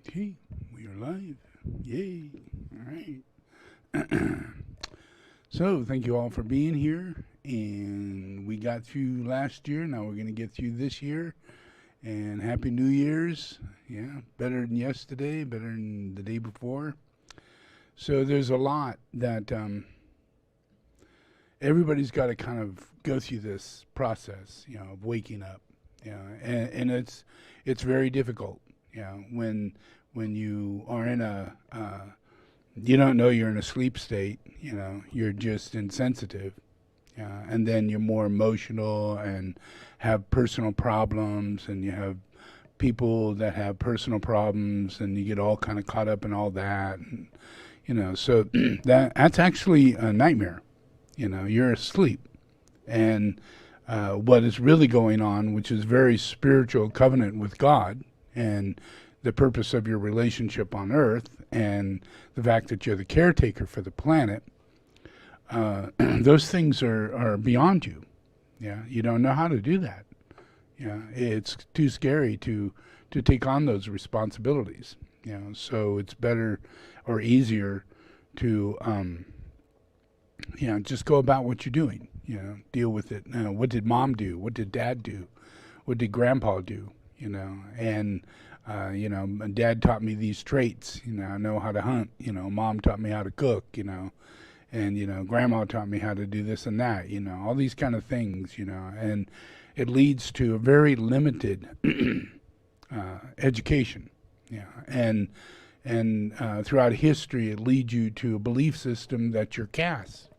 Okay, we are live. Yay. All right. So, thank you all for being here. And we got through last year. Now we're going to get through this year. And Happy New Year's. Yeah, better than yesterday, better than the day before. So, there's a lot that everybody's got to kind of go through this process, of waking up. And it's very difficult. When you are in you don't know you're in a sleep state. You're just insensitive, and then you're more emotional and have personal problems, and you have people that have personal problems, and you get all kind of caught up in all that, and so that's actually a nightmare. You're asleep, and what is really going on, which is very spiritual covenant with God, and the purpose of your relationship on Earth, and the fact that you're the caretaker for the planet, those things are beyond you. You don't know how to do that. It's too scary to take on those responsibilities. So it's better or easier to just go about what you're doing. Deal with it. What did mom do? What did dad do? What did grandpa do? And dad taught me these traits. I know how to hunt. Mom taught me how to cook. And grandma taught me how to do this and that. All these kind of things. And it leads to a very limited education. And throughout history, it leads you to a belief system that you're caste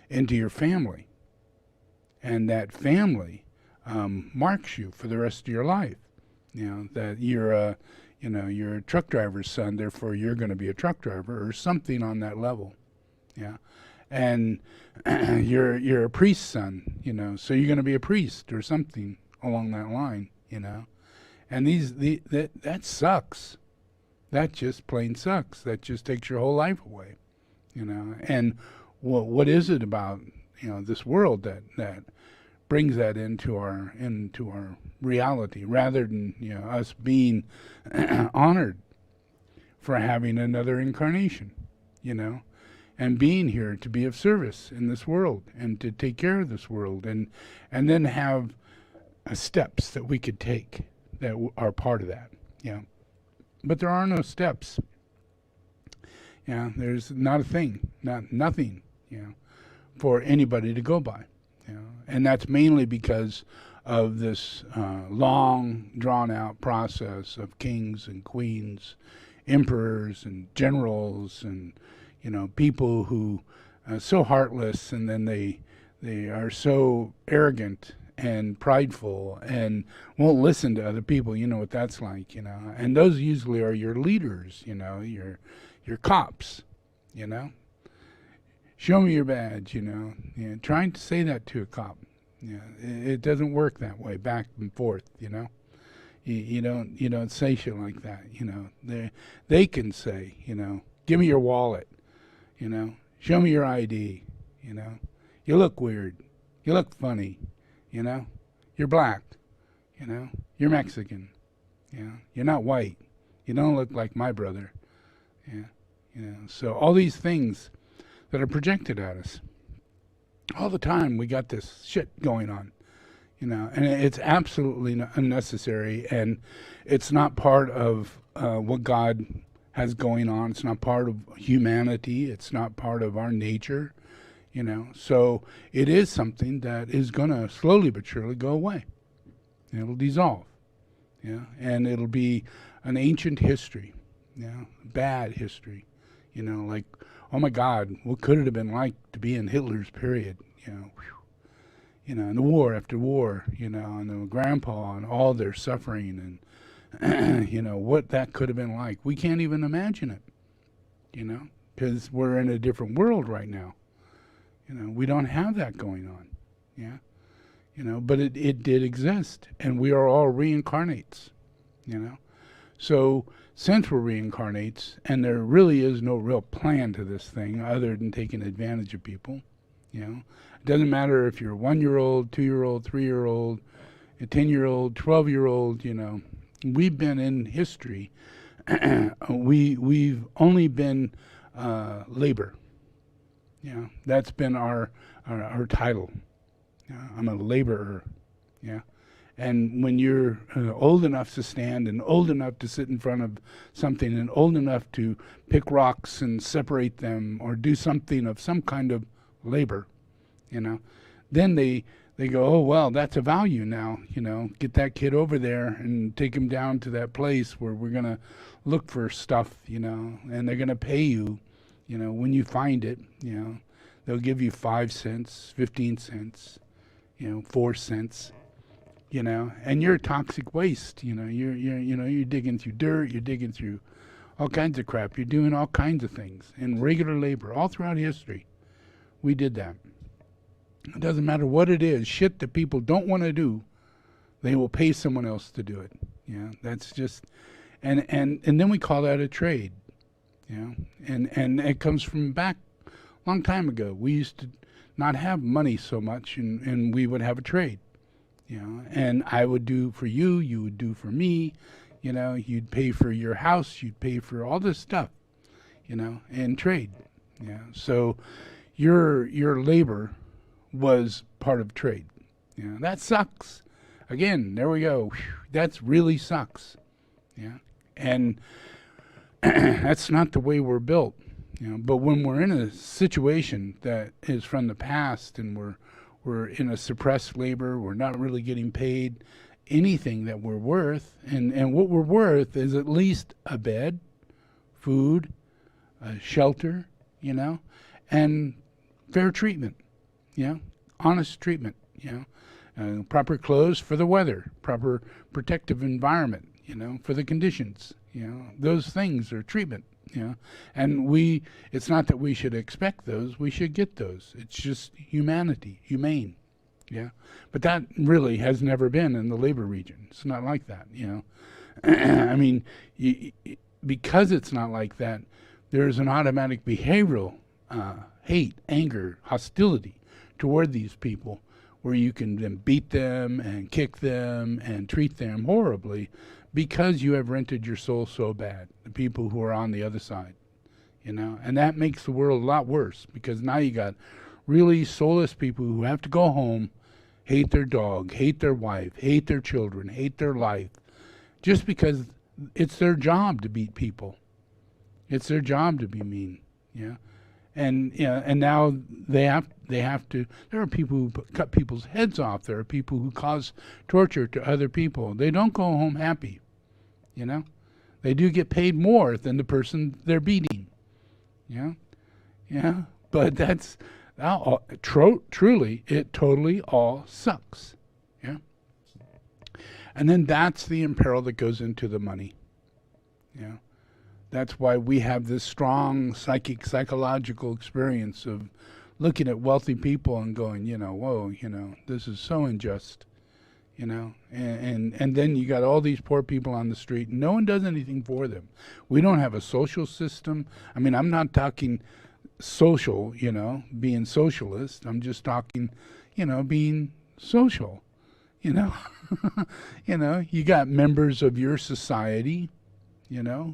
into your family, and that family marks you for the rest of your life. That you're a truck driver's son, therefore you're going to be a truck driver or something on that level. And you're a priest's son, so you're going to be a priest or something along that line, And that sucks. That just plain sucks. That just takes your whole life away, And what is it about this world that brings that into our reality, rather than us being honored for having another incarnation, and being here to be of service in this world and to take care of this world, and then have steps that we could take that are part of that. But there are no steps. There's not a thing, nothing, for anybody to go by. And that's mainly because of this long, drawn-out process of kings and queens, emperors and generals, and people who are so heartless, and then they are so arrogant and prideful and won't listen to other people. You know what that's like, And those usually are your leaders, your cops, Show me your badge, Trying to say that to a cop, it doesn't work that way, back and forth, You don't say shit like that, They can say, give me your wallet, Show me your ID, You look weird, you look funny, You're black, You're Mexican, You're not white, you don't look like my brother, So all these things that are projected at us all the time, we got this shit going on, and it's absolutely unnecessary, and it's not part of what God has going on. It's not part of humanity. It's not part of our nature, So it is something that is going to slowly but surely go away. It'll dissolve, and it'll be an ancient history, bad history, like, oh my God, what could it have been like to be in Hitler's period? And the war after war, and the grandpa and all their suffering, and what that could have been like. We can't even imagine it, because we're in a different world right now. We don't have that going on, but it did exist, and we are all reincarnates, So since we're reincarnates, and there really is no real plan to this thing other than taking advantage of people, it doesn't matter if you're a 1-year-old, 2-year-old, 3-year-old, a 10-year-old, 12-year-old, we've been in history we've only been labor. Yeah, that's been our title. I'm a laborer. Yeah. And when you're old enough to stand and old enough to sit in front of something and old enough to pick rocks and separate them or do something of some kind of labor, then they go, oh, well, that's a value now, get that kid over there and take him down to that place where we're going to look for stuff, and they're going to pay you, when you find it, they'll give you 5 cents, 15 cents, 4 cents. And you're toxic waste. You're digging through dirt. You're digging through all kinds of crap. You're doing all kinds of things in regular labor all throughout history. We did that. It doesn't matter what it is. Shit that people don't want to do, they will pay someone else to do it. That's just, and then we call that a trade. And it comes from back a long time ago. We used to not have money so much, and we would have a trade. And I would do for you, you would do for me, you'd pay for your house, you'd pay for all this stuff, and trade. So your labor was part of trade. That sucks. Again, there we go. That's really sucks. And that's not the way we're built. But when we're in a situation that is from the past and we're in a suppressed labor, we're not really getting paid anything that we're worth, and what we're worth is at least a bed, food, shelter, and fair treatment, honest treatment, proper clothes for the weather, proper protective environment, for the conditions, those things are treatment. And it's not that we should expect those, we should get those. It's just humanity, humane. But that really has never been in the labor region. It's not like that, I mean, because it's not like that, there's an automatic behavioral hate, anger, hostility toward these people, where you can then beat them and kick them and treat them horribly, because you have rented your soul so bad, the people who are on the other side, and that makes the world a lot worse, because now you got really soulless people who have to go home, hate their dog, hate their wife, hate their children, hate their life, just because it's their job to beat people. It's their job to be mean, and now they have to. There are people who cut people's heads off. There are people who cause torture to other people. They don't go home happy, They do get paid more than the person they're beating, But that's truly, it totally all sucks, And then that's the imperil that goes into the money, That's why we have this strong psychological experience of looking at wealthy people and going, whoa, this is so unjust, and then you got all these poor people on the street, and no one does anything for them. We don't have a social system. I mean, I'm not talking social, being socialist. I'm just talking, being social, you got members of your society,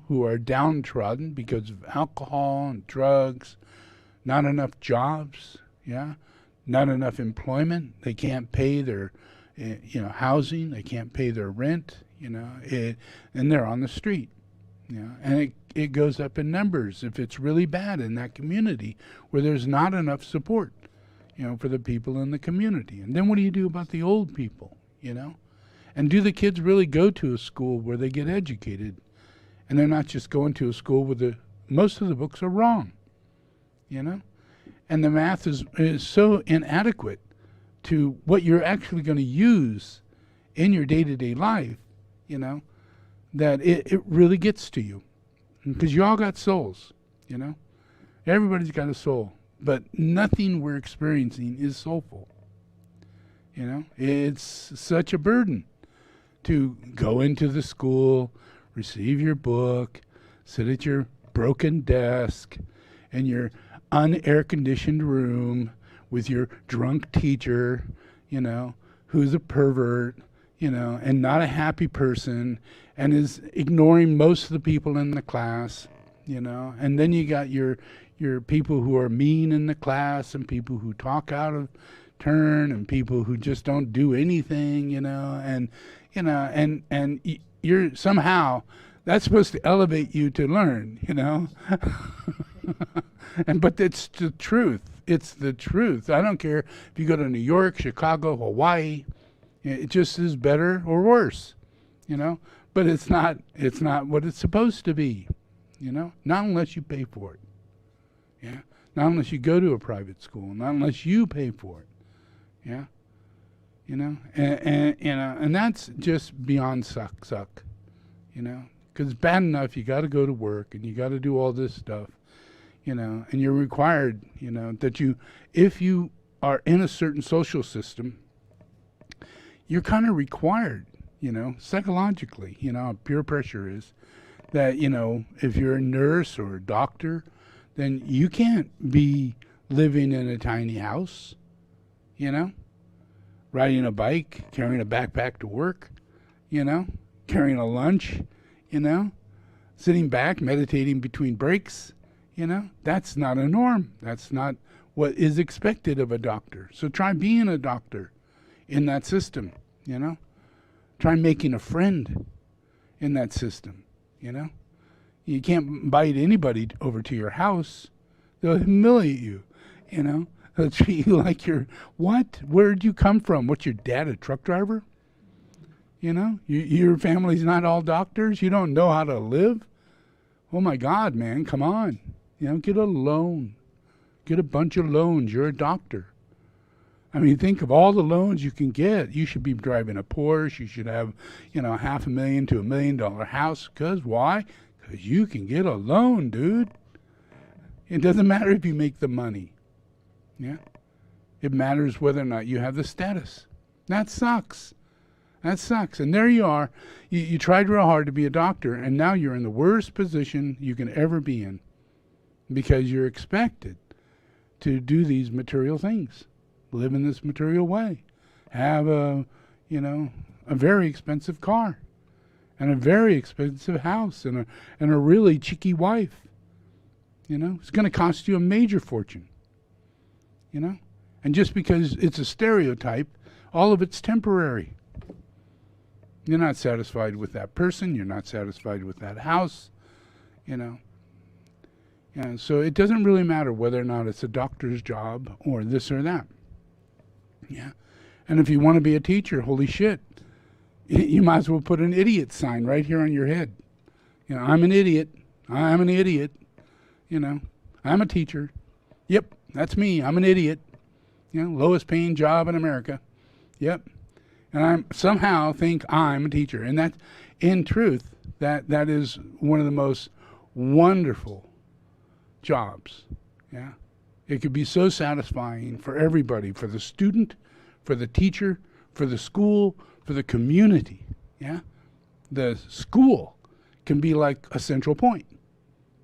who are downtrodden because of alcohol and drugs, not enough jobs, not enough employment. They can't pay their, housing. They can't pay their rent, and they're on the street, and it goes up in numbers if it's really bad in that community where there's not enough support, for the people in the community. And then what do you do about the old people, And do the kids really go to a school where they get educated? And they're not just going to a school where most of the books are wrong, And the math is so inadequate to what you're actually going to use in your day-to-day life, that it really gets to you. Because you all got souls, Everybody's got a soul. But nothing we're experiencing is soulful. It's such a burden to go into the school, receive your book, sit at your broken desk in your unair-conditioned room with your drunk teacher, who's a pervert, and not a happy person, and is ignoring most of the people in the class, and then you got your people who are mean in the class, and people who talk out of turn, and people who just don't do anything, and you're somehow, that's supposed to elevate you to learn, but it's the truth. It's the truth. I don't care if you go to New York, Chicago, Hawaii. It just is better or worse, but it's not what it's supposed to be, not unless you pay for it. Yeah. Not unless you go to a private school, not unless you pay for it. Yeah. And that's just beyond suck, because it's bad enough you got to go to work and you got to do all this stuff, and you're required, that if you are in a certain social system, you're kind of required, psychologically, peer pressure is that, if you're a nurse or a doctor, then you can't be living in a tiny house, riding a bike, carrying a backpack to work, carrying a lunch, sitting back, meditating between breaks, that's not a norm. That's not what is expected of a doctor. So try being a doctor in that system, Try making a friend in that system, You can't invite anybody over to your house. They'll humiliate you, They'll treat you like you're, what? Where'd you come from? What's your dad, a truck driver? Your family's not all doctors? You don't know how to live? Oh my God, man, come on. Get a loan. Get a bunch of loans. You're a doctor. I mean, think of all the loans you can get. You should be driving a Porsche. You should have, $500,000 to $1 million house. Because why? Because you can get a loan, dude. It doesn't matter if you make the money. Yeah? It matters whether or not you have the status. That sucks. That sucks. And there you are. You tried real hard to be a doctor, and now you're in the worst position you can ever be in because you're expected to do these material things. Live in this material way. Have a very expensive car and a very expensive house and a really cheeky wife. It's going to cost you a major fortune. And just because it's a stereotype, all of it's temporary. You're not satisfied with that person. You're not satisfied with that house. Yeah, so it doesn't really matter whether or not it's a doctor's job or this or that. Yeah. And if you want to be a teacher, holy shit, you might as well put an idiot sign right here on your head. I'm an idiot. I'm an idiot. I'm a teacher. Yep, that's me. I'm an idiot. Lowest paying job in America. Yep. And I somehow think I'm a teacher. And that, in truth, that is one of the most wonderful jobs. Yeah. It could be so satisfying for everybody, for the student, for the teacher, for the school, for the community. Yeah. The school can be like a central point.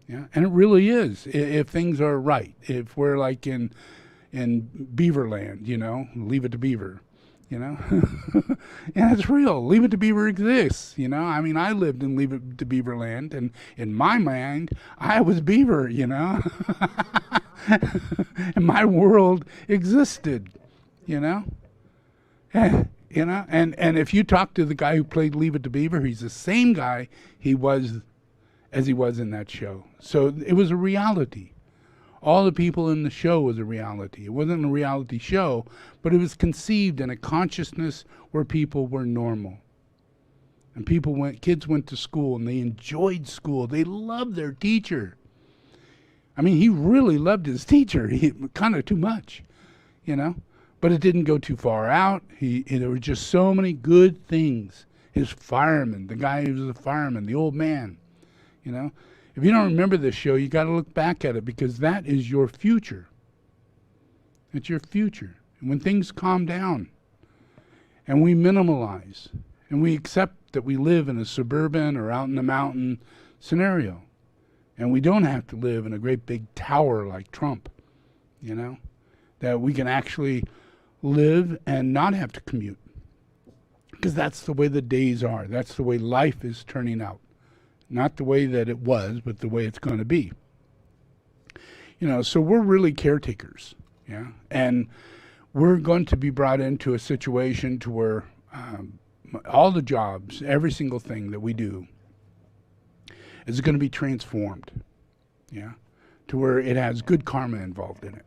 Yeah. And it really is, if things are right. If we're like in Beaverland, leave it to Beaver. And it's real. Leave It to Beaver exists. I mean, I lived in Leave It to Beaverland, and in my mind, I was Beaver. And my world existed. And if you talk to the guy who played Leave It to Beaver, he's the same guy he was in that show. So it was a reality. All the people in the show was a reality. It wasn't a reality show, but it was conceived in a consciousness where people were normal. And kids went to school and they enjoyed school. They loved their teacher. I mean, he really loved his teacher. Kind of too much, but it didn't go too far out. There were just so many good things. His fireman, the guy who was a fireman, the old man, If you don't remember this show, you got to look back at it because that is your future. It's your future. And when things calm down and we minimalize and we accept that we live in a suburban or out in the mountain scenario and we don't have to live in a great big tower like Trump, that we can actually live and not have to commute. because that's the way the days are. That's the way life is turning out. Not the way that it was, but the way it's going to be. So we're really caretakers, yeah? And we're going to be brought into a situation to where all the jobs, every single thing that we do is going to be transformed, yeah? To where it has good karma involved in it,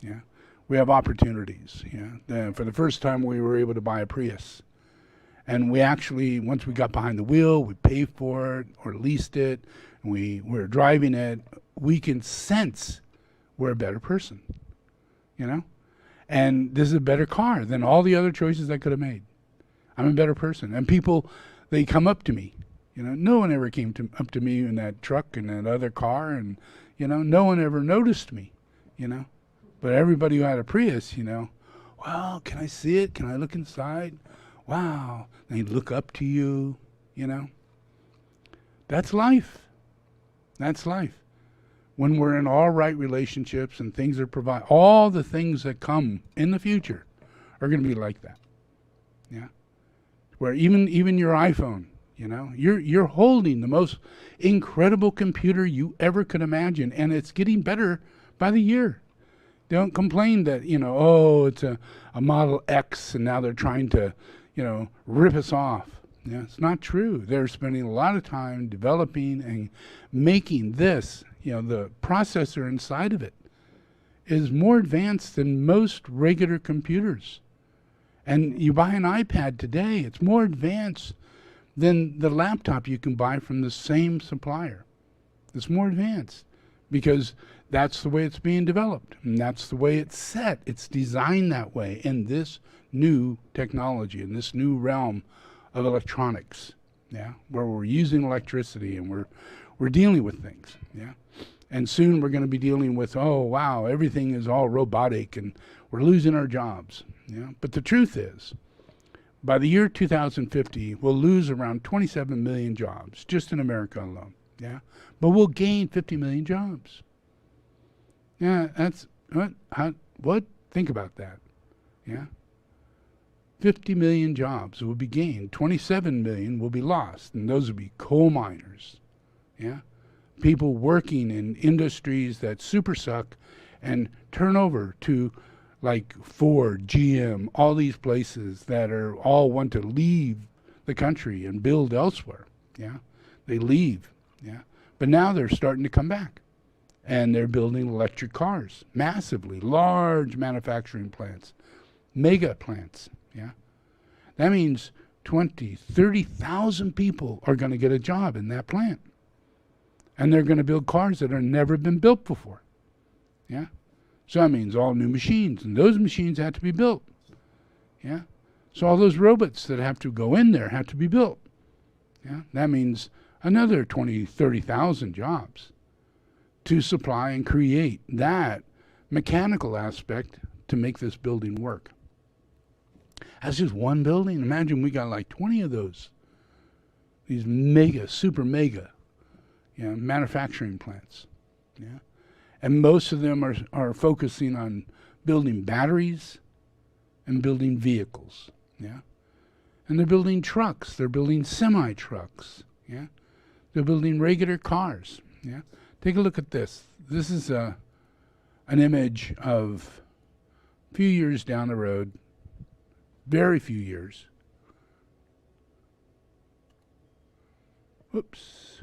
yeah? We have opportunities, yeah? For the first time, we were able to buy a Prius. And we actually, once we got behind the wheel, we paid for it or leased it, and we're driving it, we can sense we're a better person, And this is a better car than all the other choices I could have made. I'm a better person. And people, they come up to me. No one ever came up to me in that truck and that other car, and, no one ever noticed me, But everybody who had a Prius, well, can I see it? Can I look inside? Wow. They look up to you, That's life. That's life. When we're in all right relationships and things are provided, all the things that come in the future are going to be like that. Yeah. Where even your iPhone, you're holding the most incredible computer you ever could imagine, and it's getting better by the year. Don't complain that, it's a Model X and now they're trying to, rip us off. Yeah, it's not true. They're spending a lot of time developing and making this, the processor inside of it is more advanced than most regular computers. And you buy an iPad today, it's more advanced than the laptop you can buy from the same supplier. It's more advanced because that's the way it's being developed. And that's the way it's set. It's designed that way in this new technology, in this new realm of electronics, yeah, where we're using electricity and we're dealing with things, yeah. And soon we're going to be dealing with, oh, wow, everything is all robotic and we're losing our jobs, yeah. But the truth is, by the year 2050, we'll lose around 27 million jobs, just in America alone, yeah. But we'll gain 50 million jobs. Yeah, that's, what? Think about that, yeah. 50 million jobs will be gained. 27 million will be lost, and those will be coal miners, yeah? People working in industries that super suck and turn over to like Ford, GM, all these places that are all want to leave the country and build elsewhere, yeah? They leave, yeah? But now they're starting to come back, and they're building electric cars, massively, large manufacturing plants, mega plants, yeah? That means 20, 30,000 people are going to get a job in that plant. And they're going to build cars that have never been built before. Yeah? So that means all new machines, and those machines have to be built. Yeah? So all those robots that have to go in there have to be built. Yeah? That means another 20, 30,000 jobs to supply and create that mechanical aspect to make this building work. That's just one building. Imagine we got like 20 of those. These mega, super mega, manufacturing plants. Yeah. And most of them are focusing on building batteries and building vehicles. Yeah. And they're building trucks. They're building semi-trucks. Yeah. They're building regular cars. Yeah. Take a look at this. This is an image of a few years down the road. Very few years. Whoops.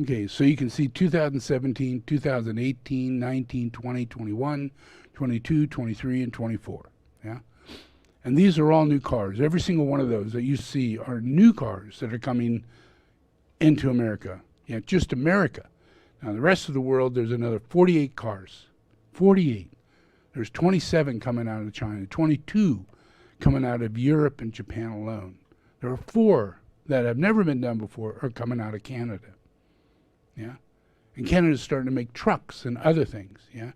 Okay, so you can see 2017, 2018, 19, 20, 21, 22, 23, and 24. Yeah? And these are all new cars. Every single one of those that you see are new cars that are coming into America. Yeah, just America. Now, the rest of the world, there's another 48 cars. 48. There's 27 coming out of China, 22 coming out of Europe and Japan alone. There are 4 that have never been done before are coming out of Canada. Yeah, and Canada's starting to make trucks and other things. Yeah,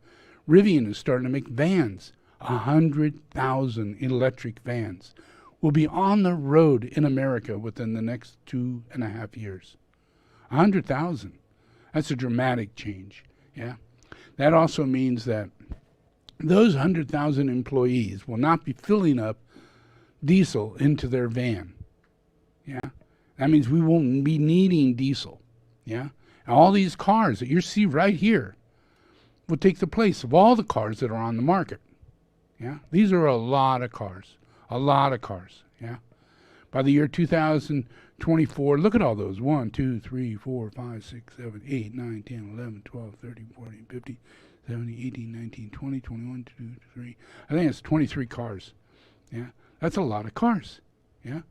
Rivian is starting to make vans. 100,000 electric vans will be on the road in America within the next 2.5 years. 100,000. That's a dramatic change. Yeah, that also means that those 100,000 employees will not be filling up diesel into their van. Yeah, that means we won't be needing diesel. Yeah. And all these cars that you see right here will take the place of all the cars that are on the market. Yeah, these are a lot of cars. A lot of cars. Yeah. By the year 2024, look at all those. 1, 2, 3, 4, 5, 6, 7, 8, 9, 10, 11, 12, 13, 14, 15, 17, 18, 19, 20, 21, 22, 23. I think it's 23 cars. Yeah. That's a lot of cars. Yeah.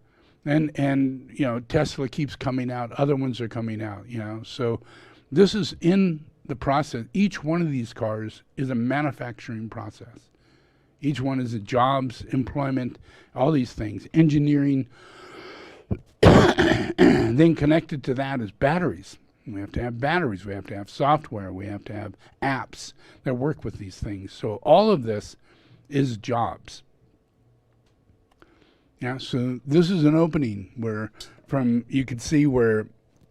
And you know, Tesla keeps coming out. Other ones are coming out, you know. So this is in the process. Each one of these cars is a manufacturing process. Each one is a jobs, employment, all these things, engineering. Then connected to that is batteries. We have to have batteries. We have to have software. We have to have apps that work with these things. So all of this is jobs. Yeah, so this is an opening where you could see where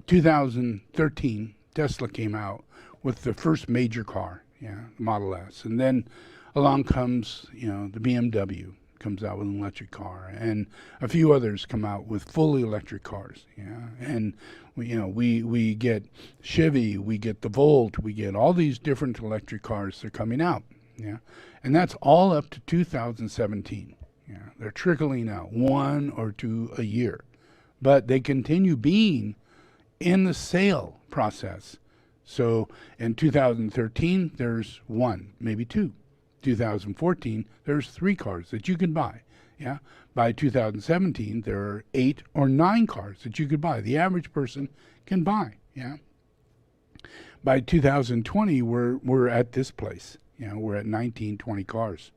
2013 Tesla came out with the first major car, yeah, Model S. And then along comes, you know, the BMW comes out with an electric car, and a few others come out with fully electric cars, yeah. And we get Chevy, we get the Volt, we get all these different electric cars that are coming out, yeah. And that's all up to 2017. Yeah, they're trickling out 1 or 2 a year, but they continue being in the sale process. So in 2013, there's 1, maybe 2. 2014, there's 3 cars that you can buy. Yeah. By 2017, there are 8 or 9 cars that you could buy. The average person can buy. Yeah. By 2020, we're at this place. You know, we're at 19, 20 cars.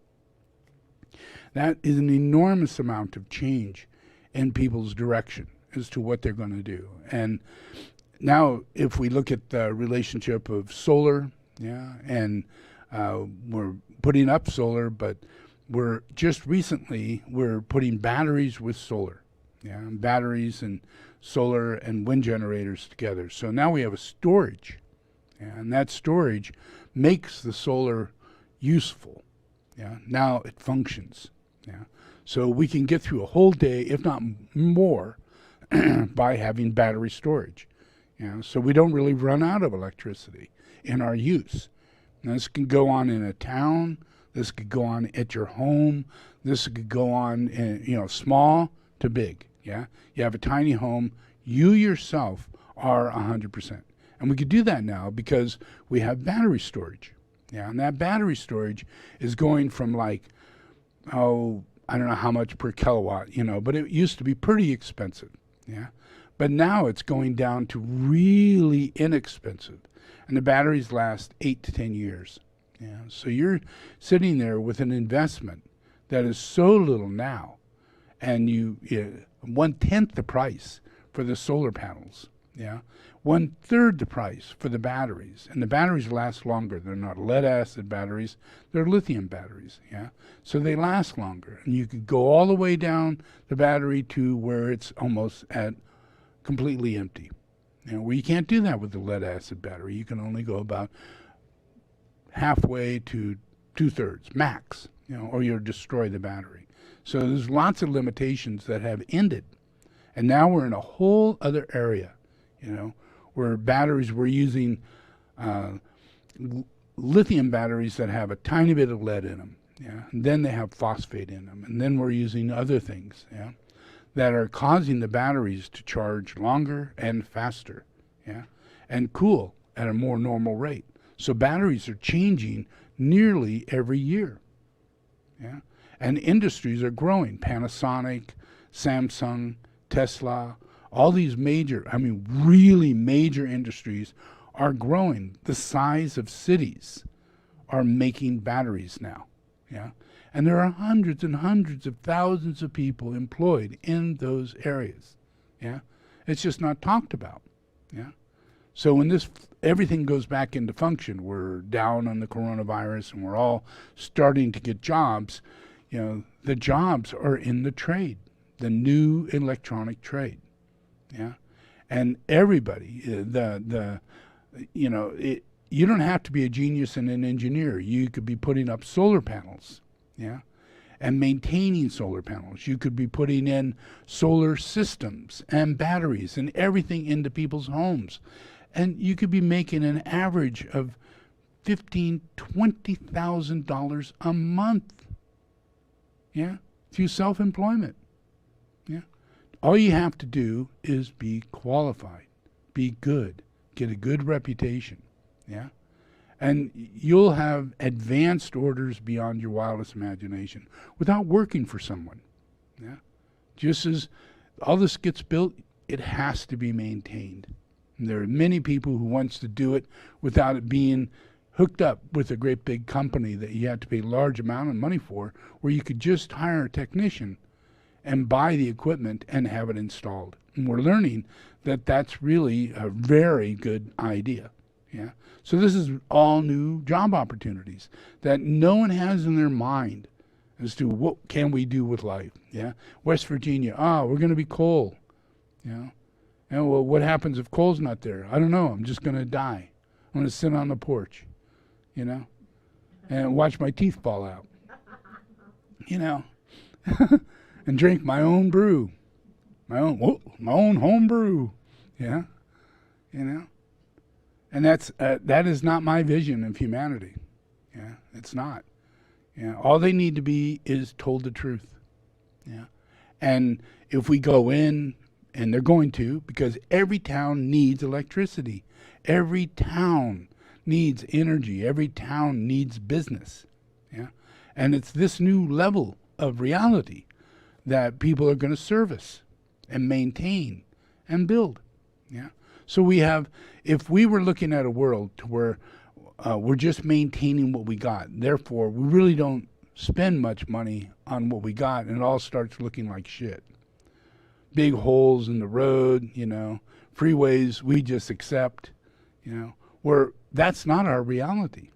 That is an enormous amount of change in people's direction as to what they're going to do. And now if we look at the relationship of solar, yeah, and we're putting up solar, but we're putting batteries with solar, yeah, batteries and solar and wind generators together. So now we have a storage, yeah, and that storage makes the solar useful. Yeah, now it functions. Yeah, so we can get through a whole day, if not more, by having battery storage. Yeah, so we don't really run out of electricity in our use. Now, this can go on in a town. This could go on at your home. This could go on, in, small to big. Yeah, you have a tiny home. You yourself are 100%, and we could do that now because we have battery storage. Yeah, and that battery storage is going from I don't know how much per kilowatt, but it used to be pretty expensive. Yeah, but now it's going down to really inexpensive, and the batteries last 8 to 10 years. Yeah, so you're sitting there with an investment that is so little now, and 1/10 the price for the solar panels. Yeah, 1/3 the price for the batteries, and the batteries last longer. They're not lead acid batteries; they're lithium batteries. Yeah, so they last longer, and you could go all the way down the battery to where it's almost at completely empty. Where you can't do that with the lead acid battery. You can only go about halfway to 2/3 max, or you'll destroy the battery. So there's lots of limitations that have ended, and now we're in a whole other area. Where batteries, we're using lithium batteries that have a tiny bit of lead in them, yeah, and then they have phosphate in them, and then we're using other things, yeah, that are causing the batteries to charge longer and faster, yeah, and cool at a more normal rate. So batteries are changing nearly every year. Yeah? And industries are growing. Panasonic, Samsung, Tesla, all these major, really major industries are growing. The size of cities are making batteries now. Yeah? And there are hundreds and hundreds of thousands of people employed in those areas. Yeah? It's just not talked about. Yeah? So when everything goes back into function, we're down on the coronavirus and we're all starting to get jobs, the jobs are in the trade, the new electronic trade. Yeah. And everybody, you don't have to be a genius and an engineer. You could be putting up solar panels. Yeah. And maintaining solar panels. You could be putting in solar systems and batteries and everything into people's homes. And you could be making an average of $15,000, $20,000 a month. Yeah, through self-employment. Yeah, all you have to do is be qualified, be good, get a good reputation. Yeah, and you'll have advanced orders beyond your wildest imagination without working for someone. Yeah, just as all this gets built, it has to be maintained. And there are many people who wants to do it without it being hooked up with a great big company that you have to pay a large amount of money for, where you could just hire a technician and buy the equipment and have it installed. And we're learning that that's really a very good idea. Yeah. So this is all new job opportunities that no one has in their mind as to what can we do with life. Yeah. West Virginia, we're going to be coal. Yeah. And well, what happens if coal's not there? I don't know. I'm just going to die. I'm going to sit on the porch, and watch my teeth fall out, and drink my own brew, my own home brew, and that is not my vision of humanity. Yeah, it's not. Yeah, all they need to be is told the truth. Yeah, and if we go in, and they're going to, because every town needs electricity, every town needs energy, every town needs business. Yeah, and it's this new level of reality that people are going to service and maintain and build. Yeah. So we have, if we were looking at a world to where we're just maintaining what we got, therefore we really don't spend much money on what we got, and it all starts looking like shit. Big holes in the road, freeways we just accept, where that's not our reality.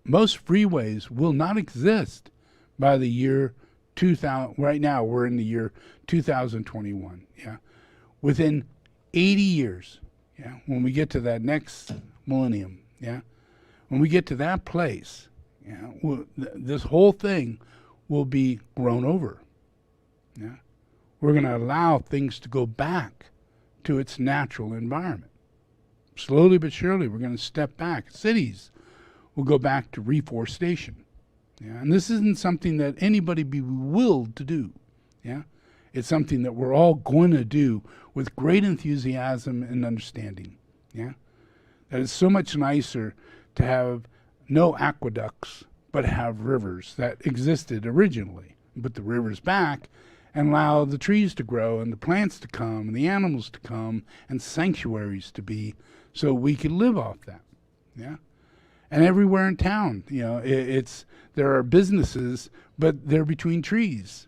Most freeways will not exist by the year 2000. Right now we're in the year 2021. Yeah. Within 80 years, yeah, when we get to that next millennium, yeah, when we get to that place, yeah, this whole thing will be grown over. Yeah. We're going to allow things to go back to its natural environment. Slowly but surely, we're going to step back. Cities will go back to reforestation. Yeah? And this isn't something that anybody be willed to do. Yeah? It's something that we're all going to do with great enthusiasm and understanding. Yeah? That it's so much nicer to have no aqueducts, but have rivers that existed originally. Put the rivers back and allow the trees to grow and the plants to come and the animals to come and sanctuaries to be, so we can live off that. Yeah. And everywhere in town, there are businesses, but they're between trees.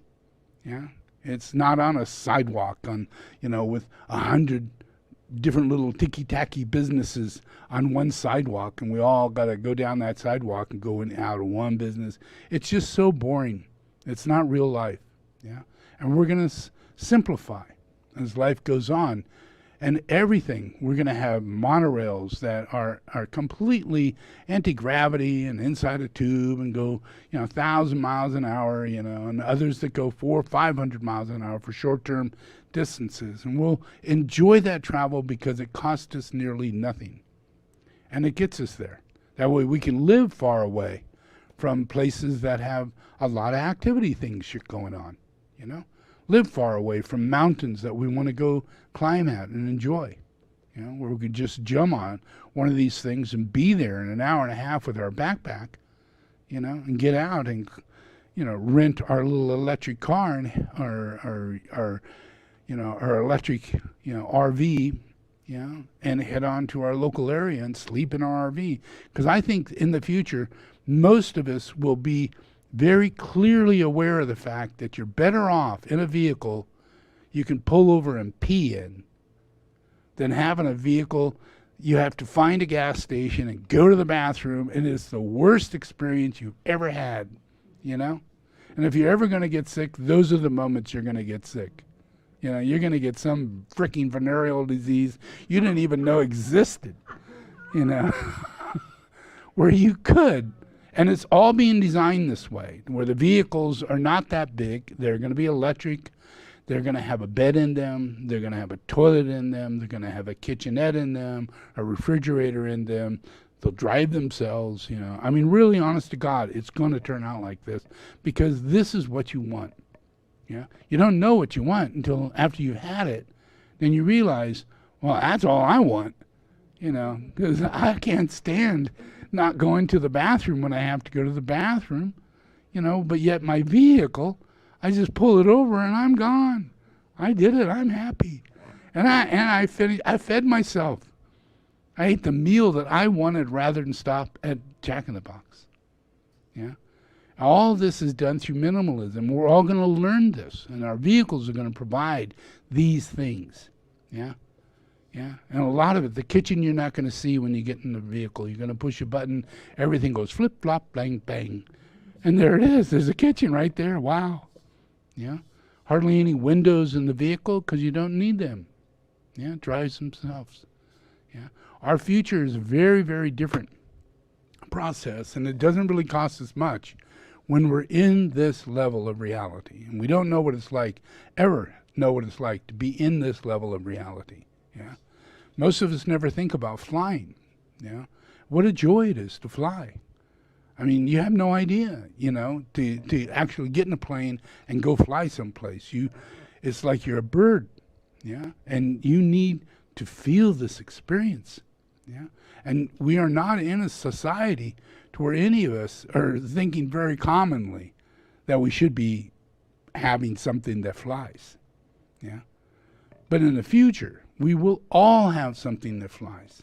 Yeah. It's not on a sidewalk with 100 different little ticky-tacky businesses on one sidewalk, and we all got to go down that sidewalk and go in and out of one business. It's just so boring. It's not real life. Yeah. And we're going to simplify as life goes on. And everything, we're going to have monorails that are completely anti-gravity and inside a tube and go, 1,000 miles an hour, and others that go 400 or 500 miles an hour for short-term distances. And we'll enjoy that travel because it costs us nearly nothing. And it gets us there. That way we can live far away from places that have a lot of activity things going on, Live far away from mountains that we want to go climb at and enjoy. where we could just jump on one of these things and be there in an hour and a half with our backpack, and get out and, rent our little electric car and our electric, RV, and head on to our local area and sleep in our RV. Because I think in the future, most of us will be very clearly aware of the fact that you're better off in a vehicle you can pull over and pee in than having a vehicle you have to find a gas station and go to the bathroom, and it's the worst experience you've ever had, And if you're ever going to get sick, those are the moments you're going to get sick. You're going to get some freaking venereal disease you didn't even know existed, where you could. And it's all being designed this way, where the vehicles are not that big. They're going to be electric. They're going to have a bed in them. They're going to have a toilet in them. They're going to have a kitchenette in them, a refrigerator in them. They'll drive themselves, I mean, really, honest to God, it's going to turn out like this because this is what you want. You don't know what you want until after you've had it. Then you realize, well, that's all I want, because I can't stand not going to the bathroom when I have to go to the bathroom, but yet my vehicle, I just pull it over and I'm gone. I did it. I'm happy. And I fed myself. I ate the meal that I wanted rather than stop at Jack in the Box. All this is done through minimalism. We're all going to learn this, and our vehicles are going to provide these things. And a lot of it, the kitchen you're not going to see when you get in the vehicle. You're going to push a button, everything goes flip, flop, bang, bang. And there it is. There's a kitchen right there. Wow. Hardly any windows in the vehicle because you don't need them. It drives themselves. Our future is a very, very different process, and it doesn't really cost us much when we're in this level of reality. And we don't know what it's like, ever know what it's like to be in this level of reality. Most of us never think about flying. What a joy it is to fly. I mean, you have no idea, to actually get in a plane and go fly someplace. It's like you're a bird, and you need to feel this experience, And we are not in a society to where any of us are thinking very commonly that we should be having something that flies, But in the future, we will all have something that flies,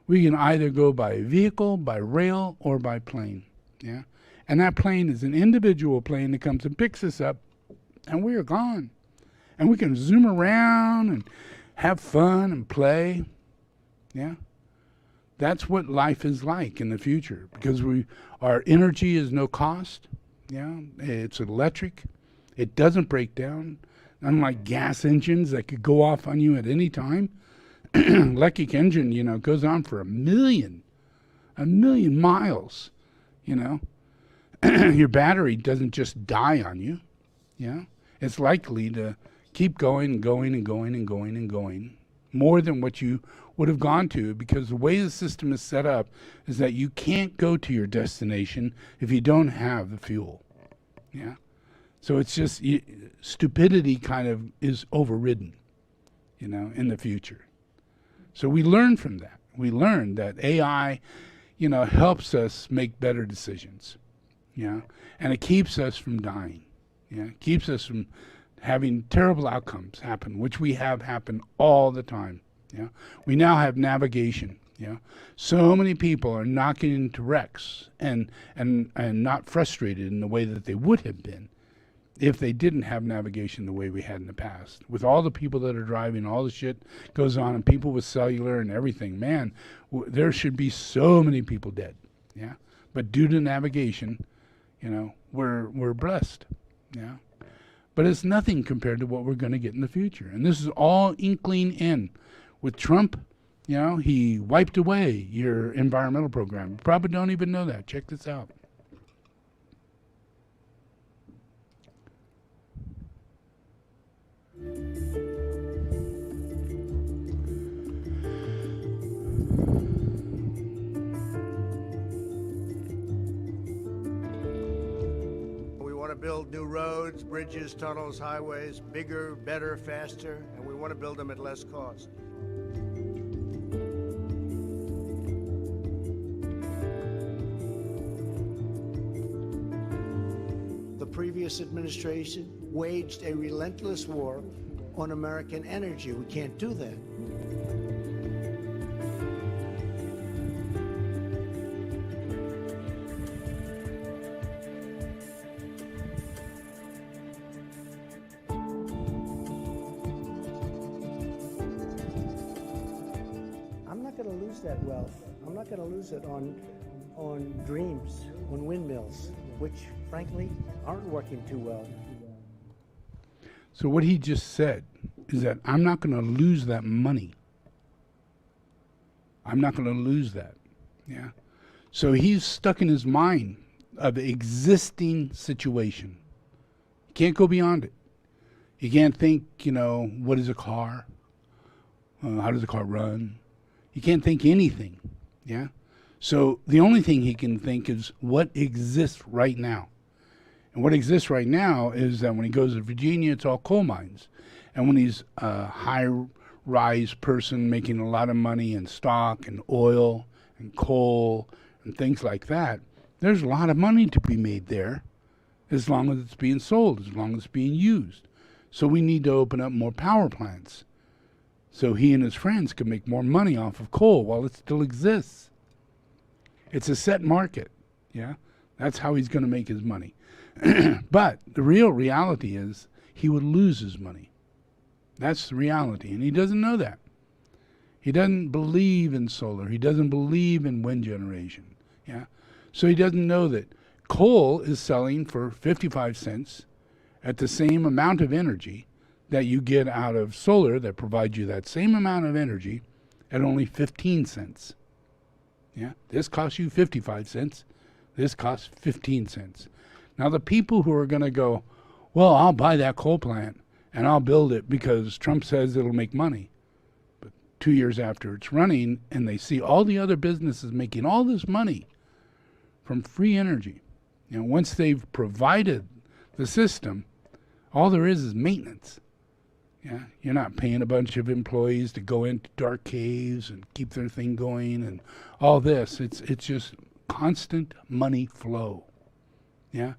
We can either go by vehicle, by rail, or by plane, And that plane is an individual plane that comes and picks us up, and we are gone. And we can zoom around and have fun and play, That's what life is like in the future, because our energy is no cost, It's electric. It doesn't break down, unlike gas engines that could go off on you at any time. Electric engine, goes on for a million miles, Your battery doesn't just die on you, It's likely to keep going and going and going and going and going, more than what you would have gone to, because the way the system is set up is that you can't go to your destination if you don't have the fuel, So it's just, stupidity kind of is overridden, in the future. So we learn from that. We learn that AI, helps us make better decisions, and it keeps us from dying, It keeps us from having terrible outcomes happen, which we have happen all the time, We now have navigation, So many people are not getting into wrecks and not frustrated in the way that they would have been if they didn't have navigation the way we had in the past. With all the people that are driving, all the shit goes on, and people with cellular and everything, man, there should be so many people dead, But due to navigation, we're blessed, But it's nothing compared to what we're going to get in the future. And this is all inkling in. With Trump, he wiped away your environmental program. You probably don't even know that. Check this out. Build new roads, bridges, tunnels, highways, bigger, better, faster, and we want to build them at less cost. previous administration waged a relentless war on American energy. We can't do that. I'm not going to lose that wealth. I'm not going to lose it on dreams, on windmills, which frankly aren't working too well. So what he just said is that I'm not going to lose that money. I'm not going to lose that. Yeah. So he's stuck in his mind of existing situation. You can't go beyond it. You can't think, what is a car? How does a car run? You can't think anything. Yeah. So the only thing he can think is what exists right now. And what exists right now is that when he goes to Virginia, it's all coal mines. And when he's a high-rise person making a lot of money in stock and oil and coal and things like that, there's a lot of money to be made there as long as it's being sold, as long as it's being used. So we need to open up more power plants so he and his friends can make more money off of coal while it still exists. It's a set market, yeah? That's how he's going to make his money. But the real reality is he would lose his money. That's the reality, and he doesn't know that. He doesn't believe in solar. He doesn't believe in wind generation, yeah? So he doesn't know that coal is selling for 55 cents at the same amount of energy that you get out of solar that provides you that same amount of energy at only 15 cents. Yeah, this costs you 55 cents. This costs 15 cents. Now the people who are going to go, well, I'll buy that coal plant and I'll build it because Trump says it'll make money. But 2 years after it's running and they see all the other businesses making all this money from free energy. Once they've provided the system, all there is maintenance. Yeah, you're not paying a bunch of employees to go into dark caves and keep their thing going and all this. It's just constant money flow. Yeah,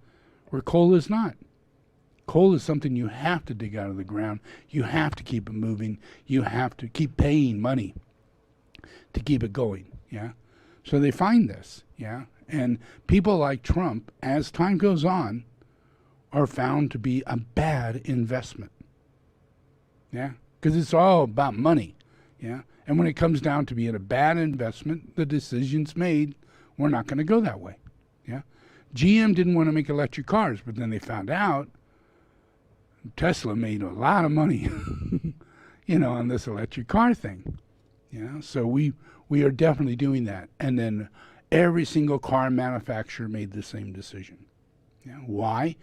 where coal is not. Coal is something you have to dig out of the ground. You have to keep it moving. You have to keep paying money to keep it going. Yeah, so they find this. Yeah, and people like Trump, as time goes on, are found to be a bad investment. Yeah, because it's all about money. Yeah, and when it comes down to being a bad investment, the decision's made. We're not going to go that way. Yeah, GM didn't want to make electric cars, but then they found out Tesla made a lot of money, on this electric car thing. So we are definitely doing that. And then every single car manufacturer made the same decision. Yeah, why?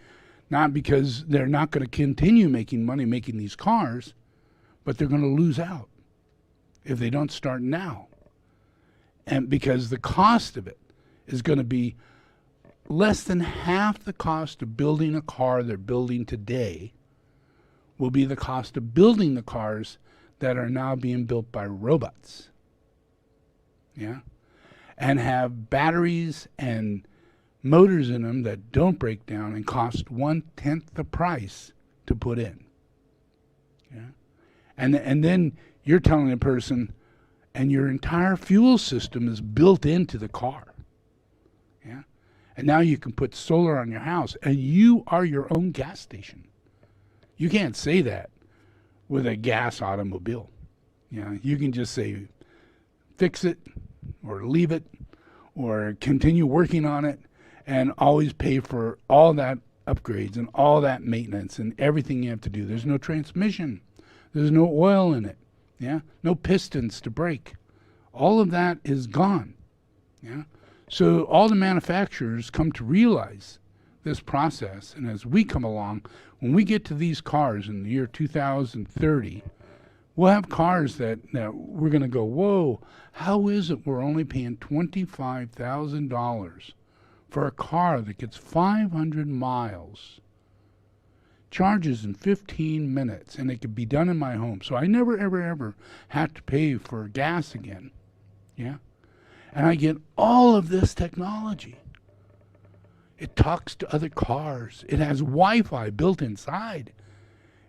Not because they're not going to continue making money making these cars, but they're going to lose out if they don't start now. And because the cost of it is going to be less than half the cost of building a car they're building today will be the cost of building the cars that are now being built by robots. Yeah? And have batteries and motors in them that don't break down and cost 1/10 the price to put in. Yeah? And then you're telling a person, and your entire fuel system is built into the car. Yeah? And now you can put solar on your house, and you are your own gas station. You can't say that with a gas automobile. You can just say, fix it, or leave it, or continue working on it, and always pay for all that upgrades and all that maintenance and everything you have to do. There's no transmission. There's no oil in it. Yeah, no pistons to break. All of that is gone. Yeah, so all the manufacturers come to realize this process, and as we come along, when we get to these cars in the year 2030, we'll have cars that we're going to go, whoa, how is it we're only paying $25,000 for a car that gets 500 miles, charges in 15 minutes, and it could be done in my home. So I never, ever, ever have to pay for gas again. Yeah? And I get all of this technology. It talks to other cars. It has Wi-Fi built inside.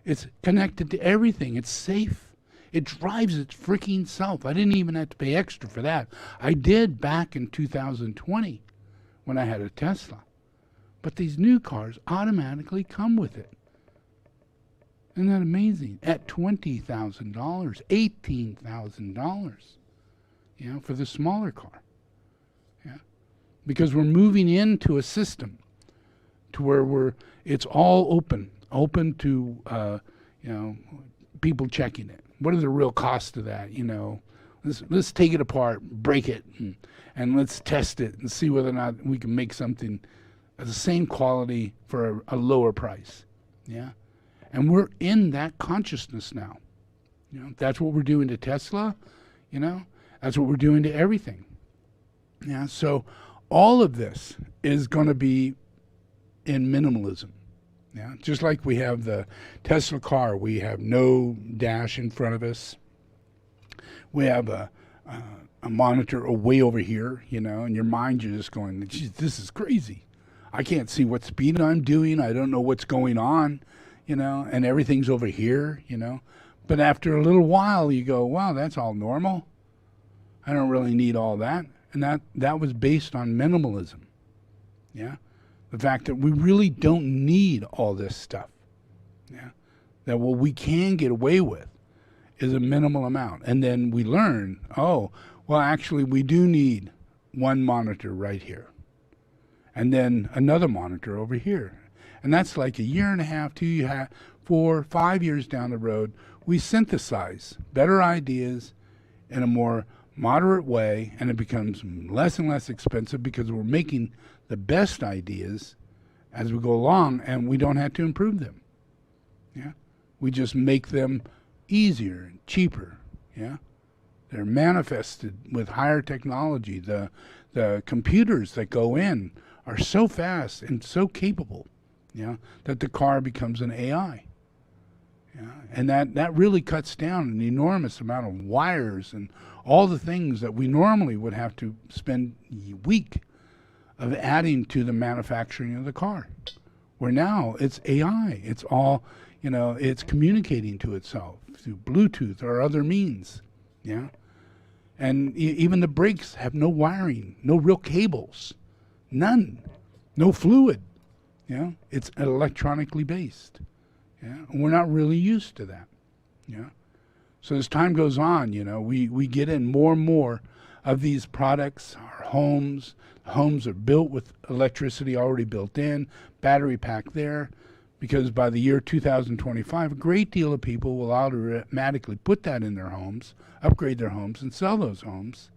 It's connected to everything. It's safe. It drives its freaking self. I didn't even have to pay extra for that. I did back in 2020 when I had a Tesla. But these new cars automatically come with it. Isn't that amazing? At $20,000, $18,000, for the smaller car. Yeah, because we're moving into a system to where it's all open to people checking it. What are the real costs of that? Let's take it apart, break it, and let's test it and see whether or not we can make something of the same quality for a lower price. Yeah. And we're in that consciousness now. That's what we're doing to Tesla. That's what we're doing to everything. Yeah. So all of this is going to be in minimalism. Yeah. Just like we have the Tesla car, we have no dash in front of us. We have a monitor way over here, and your mind, you're just going, geez, this is crazy. I can't see what speed I'm doing. I don't know what's going on. And everything's over here, But after a little while, you go, wow, that's all normal. I don't really need all that. And that was based on minimalism, yeah? The fact that we really don't need all this stuff, yeah? That what we can get away with is a minimal amount. And then we learn, actually, we do need one monitor right here. And then another monitor over here. And that's like a year and a half, 4, 5 years down the road, we synthesize better ideas in a more moderate way, and it becomes less and less expensive because we're making the best ideas as we go along, and we don't have to improve them. Yeah, we just make them easier and cheaper. Yeah, they're manifested with higher technology. The computers that go in are so fast and so capable. That the car becomes an AI. And that really cuts down an enormous amount of wires and all the things that we normally would have to spend a week of adding to the manufacturing of the car. Where now it's AI. It's all, it's communicating to itself through Bluetooth or other means. Yeah. And even the brakes have no wiring, no real cables, none, no fluid. It's electronically based. Yeah, and we're not really used to that. Yeah, so as time goes on, we get in more and more of these products. Our homes are built with electricity already built in, battery pack there, because by the year 2025, a great deal of people will automatically put that in their homes, upgrade their homes, and sell those homes,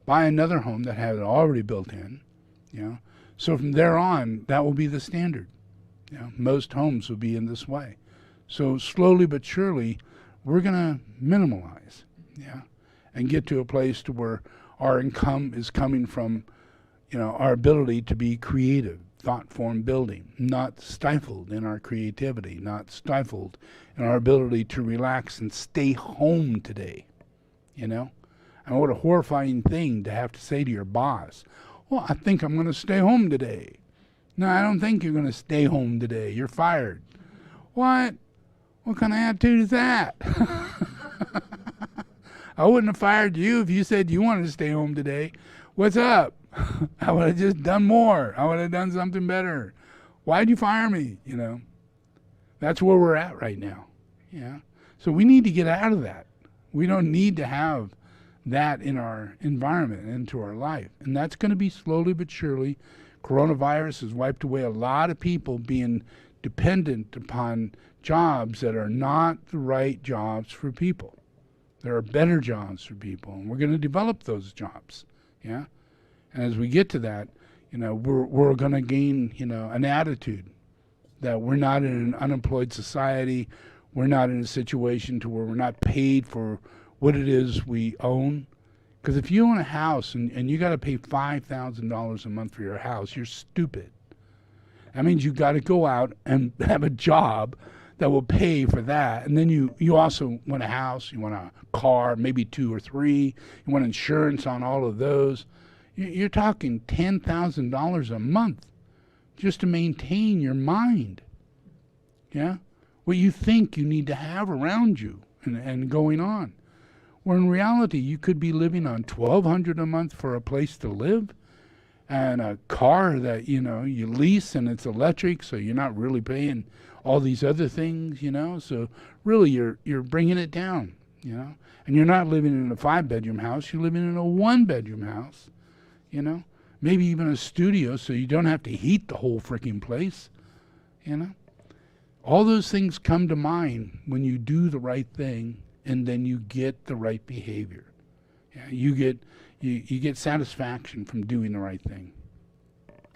buy another home that had it already built in. So from there on, that will be the standard. Most homes will be in this way. So slowly but surely, we're going to minimalize, and get to a place to where our income is coming from, our ability to be creative, thought-form building, not stifled in our creativity, not stifled in our ability to relax and stay home today, And what a horrifying thing to have to say to your boss. Well, I think I'm going to stay home today. No, I don't think you're going to stay home today. You're fired. What? What kind of attitude is that? I wouldn't have fired you if you said you wanted to stay home today. What's up? I would have just done more. I would have done something better. Why'd you fire me? That's where we're at right now. Yeah. So we need to get out of that. We don't need to have that in our environment, into our life. And that's going to be slowly but surely. Coronavirus has wiped away a lot of people being dependent upon jobs that are not the right jobs for people. There are better jobs for people, and we're going to develop those jobs. Yeah. And as we get to that, we're going to gain, an attitude that we're not in an unemployed society. We're not in a situation to where we're not paid for what it is we own. Because if you own a house and you got to pay $5,000 a month for your house, you're stupid. That means you got to go out and have a job that will pay for that. And then you also want a house, you want a car, maybe 2 or 3. You want insurance on all of those. You're talking $10,000 a month just to maintain your mind. Yeah? What you think you need to have around you and going on. Where in reality, you could be living on $1,200 a month for a place to live, and a car that, you lease and it's electric, so you're not really paying all these other things, So really, you're bringing it down, And you're not living in a 5-bedroom house. You're living in a 1-bedroom house, Maybe even a studio, so you don't have to heat the whole freaking place, All those things come to mind when you do the right thing, and then you get the right behavior. Yeah, you get satisfaction from doing the right thing.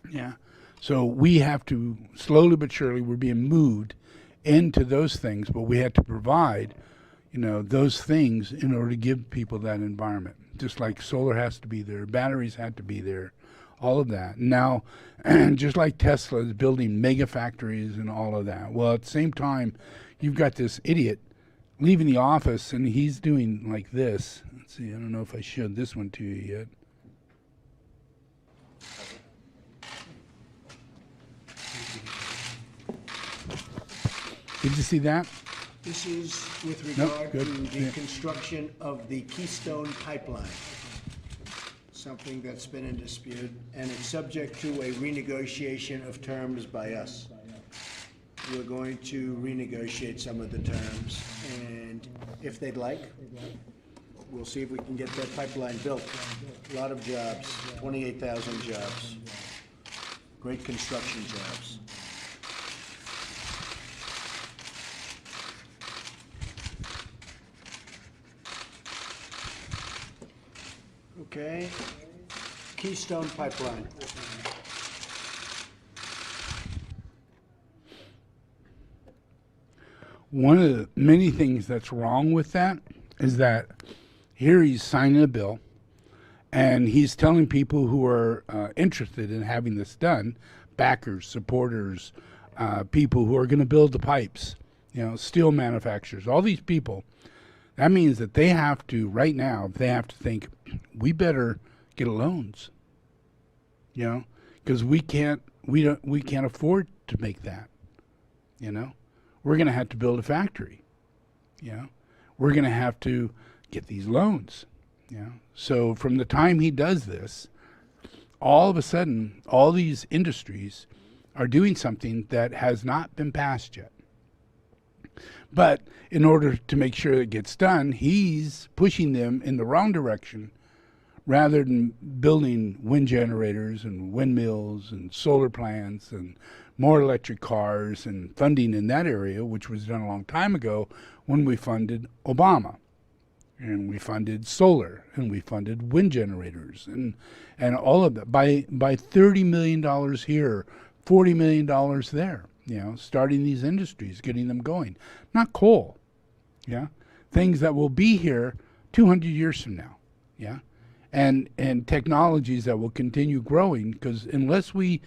Yeah. So we have to, slowly but surely, we're being moved into those things, but we have to provide, those things in order to give people that environment. Just like solar has to be there, batteries had to be there, all of that. Now, just like Tesla is building mega factories and all of that. Well, at the same time, you've got this idiot leaving the office, and he's doing like this. Let's see, I don't know if I showed this one to you yet. Did you see that? This is with regard good. to the construction of the Keystone Pipeline, something that's been in dispute, and it's subject to a renegotiation of terms by us. We're going to renegotiate some of the terms, and if they'd like, we'll see if we can get that pipeline built. A lot of jobs, 28,000 jobs, great construction jobs. Okay, Keystone Pipeline. One of the many things that's wrong with that is that here he's signing a bill, and he's telling people who are interested in having this done, backers, supporters, people who are going to build the pipes, steel manufacturers, all these people. That means that they have to, right now, they have to think, we better get loans, because we can't afford to make that, We're going to have to build a factory, We're going to have to get these loans, So from the time he does this, all of a sudden, all these industries are doing something that has not been passed yet. But in order to make sure it gets done, he's pushing them in the wrong direction rather than building wind generators and windmills and solar plants and more electric cars and funding in that area, which was done a long time ago when we funded Obama. And we funded solar, and we funded wind generators, and all of that by $30 million here, $40 million there, starting these industries, getting them going. Not coal, things that will be here 200 years from now, and technologies that will continue growing, because unless we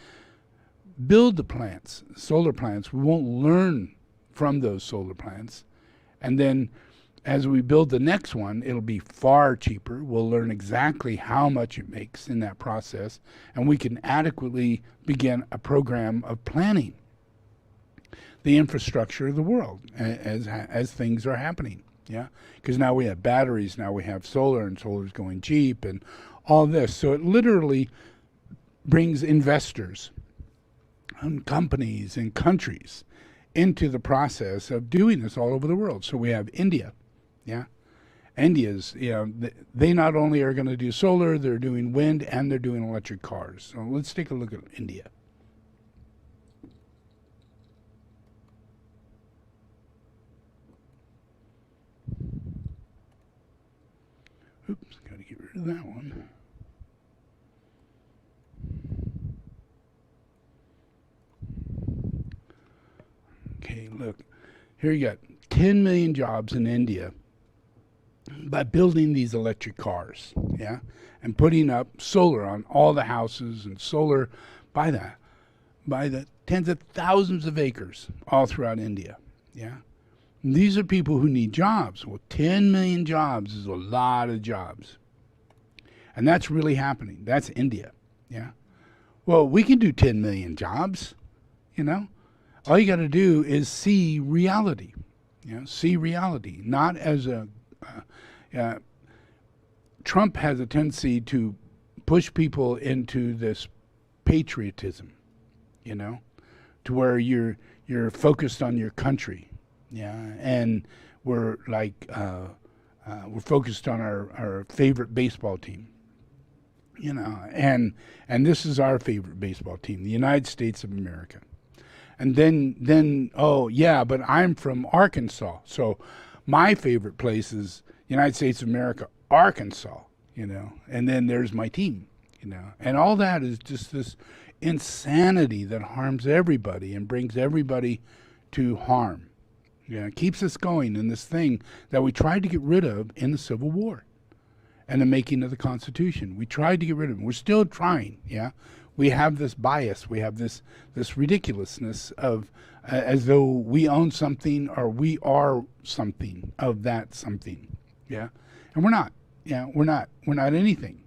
build the plants, solar plants, we won't learn from those solar plants, and then as we build the next one, it'll be far cheaper. We'll learn exactly how much it makes in that process, and we can adequately begin a program of planning the infrastructure of the world as things are happening. Because now we have batteries, now we have solar, and solar's going cheap, and all this. So it literally brings investors and companies and countries into the process of doing this all over the world. So we have India. India's, they not only are going to do solar, they're doing wind, and they're doing electric cars. So let's take a look at India. Oops, got to get rid of that one. Okay, look. Here you got 10 million jobs in India by building these electric cars, and putting up solar on all the houses, and solar by the tens of thousands of acres all throughout India, And these are people who need jobs. Well, 10 million jobs is a lot of jobs, and that's really happening. That's India, Well, we can do 10 million jobs, you know. All you got to do is see reality, see reality, not as a. Trump has a tendency to push people into this patriotism, to where you're focused on your country, and we're like we're focused on our favorite baseball team, and this is our favorite baseball team, the United States of America. And then oh yeah, but I'm from Arkansas, so my favorite place is United States of America, Arkansas, and then there's my team, and all that is just this insanity that harms everybody and brings everybody to harm. It keeps us going in this thing that we tried to get rid of in the Civil War and the making of the Constitution. We tried to get rid of it. We're still trying, We have this bias. We have this ridiculousness of as though we own something or we are something of that something, and we're not. We're not anything.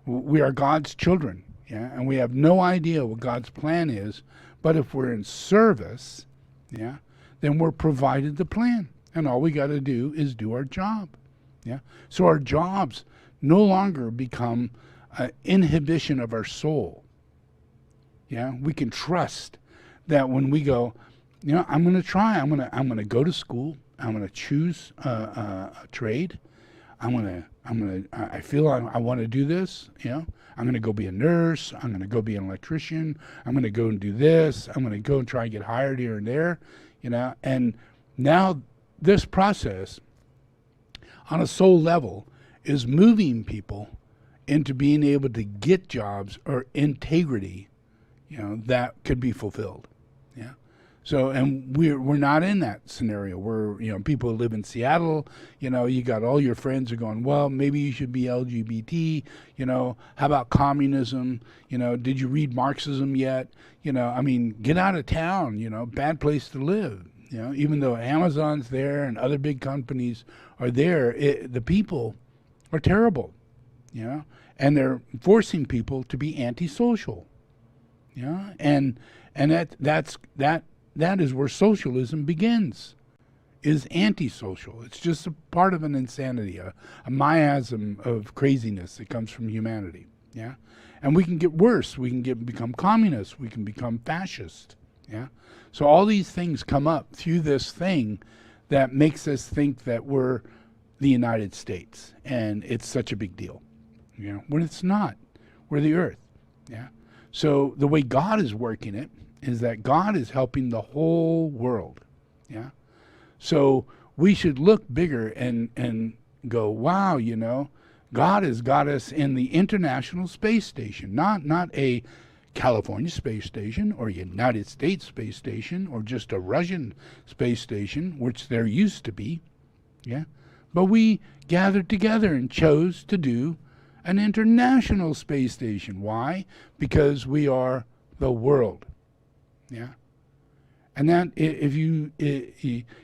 We are God's children. And we have no idea what God's plan is. But if we're in service, then we're provided the plan, and all we got to do is do our job. So our jobs no longer become inhibition of our soul. We can trust that when we go, I'm going to try. I'm going to go to school. I'm going to choose a trade. I feel I want to do this. I'm going to go be a nurse. I'm going to go be an electrician. I'm going to go and do this. I'm going to go and try and get hired here and there. And now this process on a soul level is moving people into being able to get jobs or integrity, that could be fulfilled. So, and we're not in that scenario. We're, people who live in Seattle, you got all your friends are going, well, maybe you should be LGBT, how about communism? Did you read Marxism yet? Get out of town, bad place to live. Even though Amazon's there and other big companies are there, the people are terrible, and they're forcing people to be antisocial, and that is where socialism begins, is antisocial. It's just a part of an insanity, a miasm of craziness that comes from humanity. And we can get worse. We can become communists. We can become fascist. So all these things come up through this thing that makes us think that we're the United States and it's such a big deal. When it's not. We're the earth. So the way God is working it is that God is helping the whole world. So we should look bigger and go, wow, God has got us in the International Space Station, not a California space station or United States space station or just a Russian space station, which there used to be. But we gathered together and chose to do an international space station. Why? Because we are the world. And that if you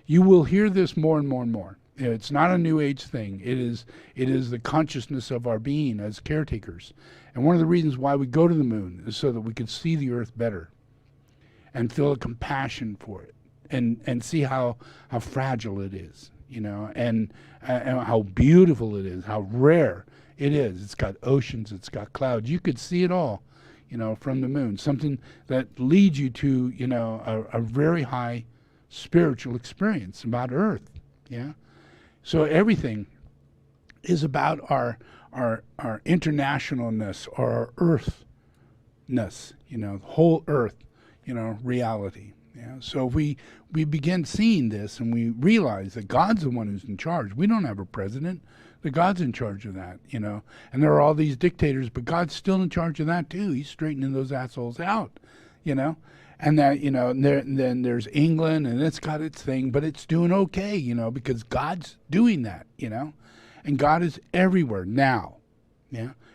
will hear this more and more and more. It's not a New Age thing. It is the consciousness of our being as caretakers. And one of the reasons why we go to the moon is so that we could see the earth better and feel a compassion for it and see how fragile it is, and how beautiful it is, how rare it is. It's got oceans, it's got clouds. You could see it all, from the moon, something that leads you to, a very high spiritual experience about Earth. So everything is about our internationalness or our earthness, the whole earth, reality. So if we begin seeing this and we realize that God's the one who's in charge. We don't have a president. The God's in charge of that, and there are all these dictators, but God's still in charge of that too. He's straightening those assholes out, and that, then there's England and it's got its thing, but it's doing okay, because God's doing that, and God is everywhere now.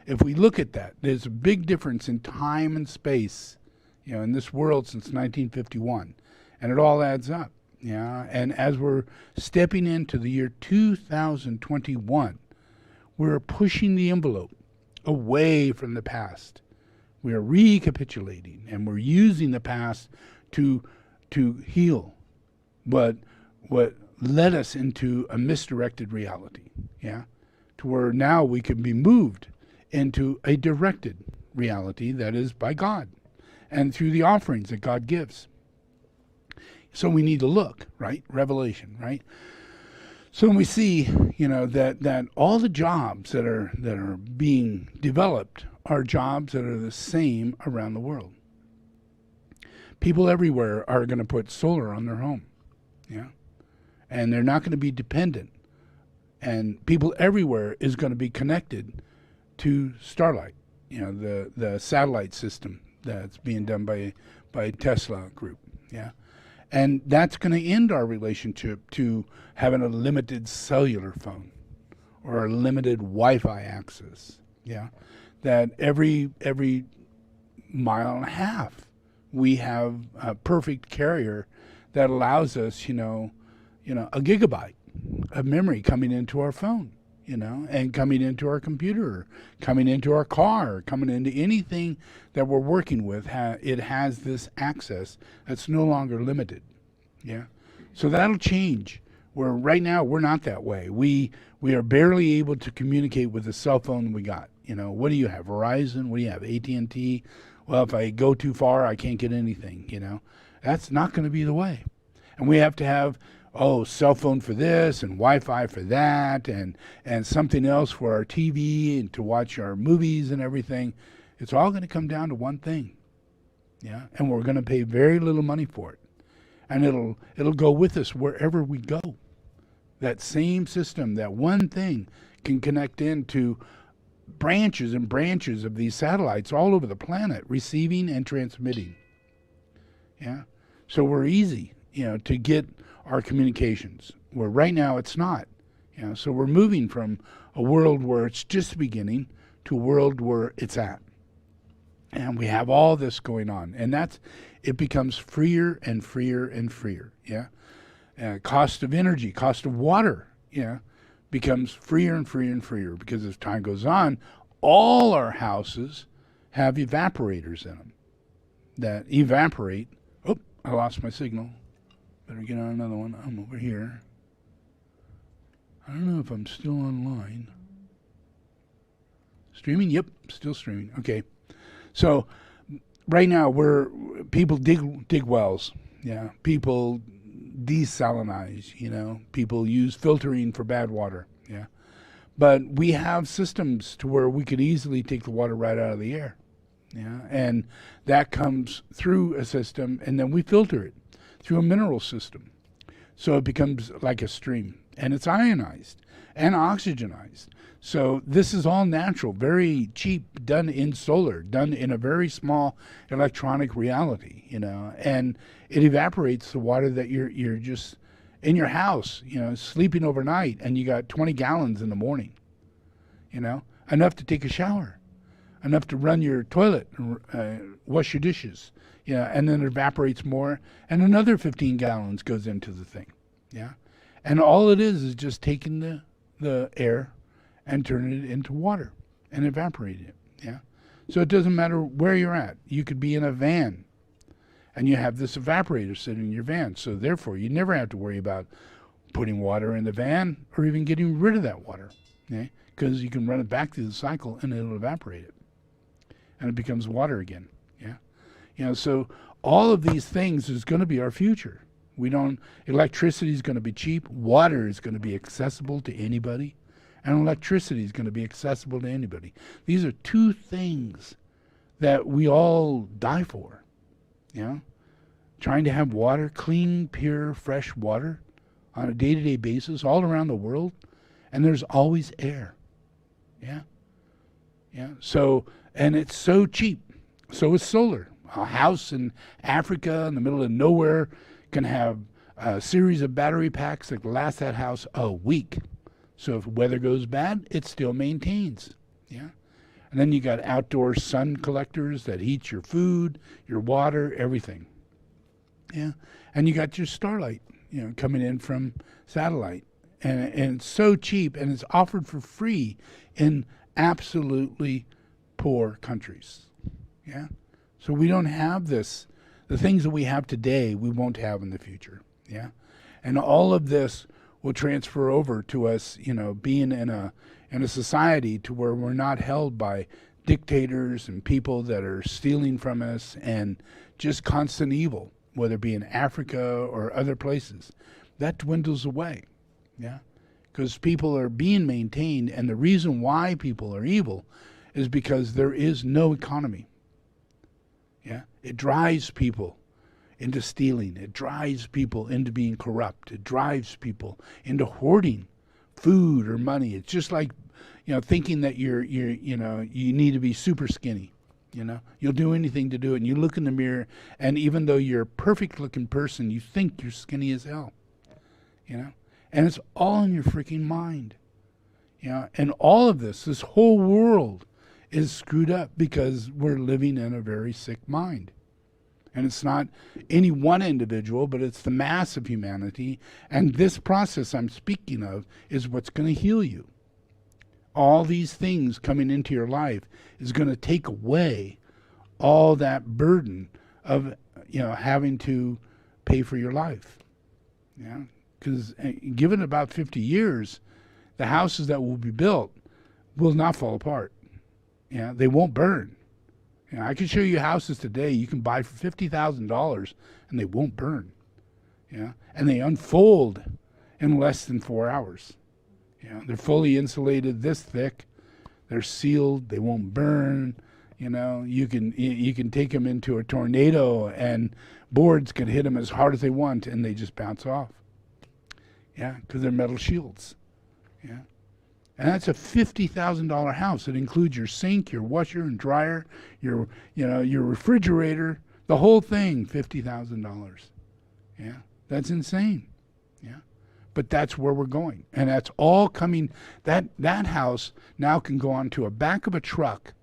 If we look at that, there's a big difference in time and space, in this world since 1951, and it all adds up. And as we're stepping into the year 2021, we're pushing the envelope away from the past, We are recapitulating, and we're using the past to heal what led us into a misdirected reality, yeah? To where now we can be moved into a directed reality that is by God and through the offerings that God gives. So we need to look, right? Revelation, right? So when we see, that all the jobs that are being developed are jobs that are the same around the world. People everywhere are going to put solar on their home, yeah? And they're not going to be dependent. And people everywhere is going to be connected to Starlight, the satellite system that's being done by Tesla Group, yeah? And that's going to end our relationship to having a limited cellular phone or a limited Wi-Fi access, yeah? That every mile and a half we have a perfect carrier that allows us, a gigabyte of memory coming into our phone, and coming into our computer, coming into our car, coming into anything that we're working with. It has this access that's no longer limited, yeah? So that'll change, where right now we're not that way. We are barely able to communicate with the cell phone we got. What do you have, Verizon? What do you have, AT&T? Well, if I go too far, I can't get anything, That's not going to be the way. And we have to have, cell phone for this and Wi-Fi for that and something else for our TV and to watch our movies and everything. It's all going to come down to one thing, yeah? And we're going to pay very little money for it. And it'll go with us wherever we go. That same system, that one thing, can connect into branches and branches of these satellites all over the planet, receiving and transmitting. Yeah? So we're easy, to get our communications, where right now it's not. So we're moving from a world where it's just beginning to a world where it's at. And we have all this going on. And it becomes freer and freer and freer, yeah? Cost of energy, cost of water, yeah, becomes freer and freer and freer, because as time goes on, all our houses have evaporators in them that evaporate. Oh, I lost my signal. Better get on another one. I'm over here. I don't know if I'm still online. Streaming? Yep, still streaming. Okay. So right now people dig wells. Yeah. People desalinize, people use filtering for bad water. Yeah. But we have systems to where we could easily take the water right out of the air. Yeah. And that comes through a system, and then we filter it through a mineral system. So it becomes like a stream, and it's ionized and oxygenized. So this is all natural, very cheap, done in solar, done in a very small electronic reality, and it evaporates the water that you're just in your house, sleeping overnight, and you got 20 gallons in the morning, enough to take a shower, enough to run your toilet, wash your dishes, and then it evaporates more, and another 15 gallons goes into the thing, yeah? And all it is just taking the air and turning it into water and evaporating it, yeah? So it doesn't matter where you're at. You could be in a van, and you have this evaporator sitting in your van, so therefore you never have to worry about putting water in the van or even getting rid of that water, okay? Because you can run it back through the cycle and it'll evaporate it, and it becomes water again, yeah? So all of these things is going to be our future. Electricity is going to be cheap. Water is going to be accessible to anybody. And electricity is going to be accessible to anybody. These are two things that we all die for, Trying to have water, clean, pure, fresh water on a day-to-day basis all around the world. And there's always air, yeah? So, and it's so cheap. So is solar. A house in Africa in the middle of nowhere can have a series of battery packs that last that house a week. So if weather goes bad, it still maintains, yeah? And then you got outdoor sun collectors that heat your food, your water, everything, yeah? And you got your starlight, coming in from satellite. And it's so cheap, and it's offered for free in absolutely poor countries, Yeah. So we don't have this. The things that we have today, we won't have in the future. Yeah. And all of this will transfer over to us, being in a society to where we're not held by dictators and people that are stealing from us and just constant evil, whether it be in Africa or other places. That dwindles away. Yeah. Because people are being maintained, and the reason why people are evil is because there is no economy. Yeah. It drives people into stealing. It drives people into being corrupt. It drives people into hoarding food or money. It's just like, thinking that you need to be super skinny. You'll do anything to do it. And you look in the mirror, and even though you're a perfect looking person, you think you're skinny as hell. And it's all in your freaking mind. And all of this whole world is screwed up because we're living in a very sick mind. And it's not any one individual, but it's the mass of humanity. And this process I'm speaking of is what's going to heal you. All these things coming into your life is going to take away all that burden of, having to pay for your life. Yeah. Because given about 50 years, the houses that will be built will not fall apart. Yeah, they won't burn. I can show you houses today you can buy for $50,000 and they won't burn. Yeah, and they unfold in less than 4 hours. They're fully insulated, this thick. They're sealed. They won't burn. You can take them into a tornado and boards can hit them as hard as they want and they just bounce off. Yeah, because they're metal shields. Yeah. And that's a $50,000 house. It includes your sink, your washer and dryer, your refrigerator, the whole thing, $50,000. Yeah, that's insane. Yeah, but that's where we're going, and that's all coming. That house now can go onto a back of a truck,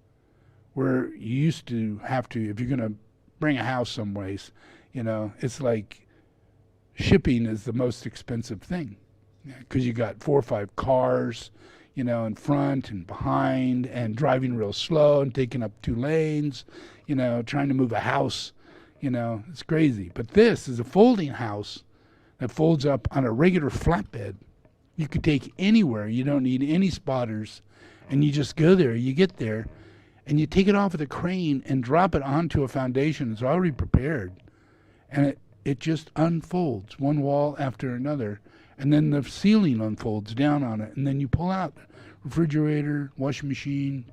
where you used to have to, if you're going to bring a house someplace, it's like shipping is the most expensive thing, because you got 4 or 5 cars, in front and behind, and driving real slow and taking up 2 lanes, trying to move a house, it's crazy. But this is a folding house that folds up on a regular flatbed. You could take anywhere. You don't need any spotters, and you just go there. You get there, and you take it off with a crane and drop it onto a foundation. It's already prepared, and it just unfolds one wall after another, and then the ceiling unfolds down on it, and then you pull out refrigerator, washing machine,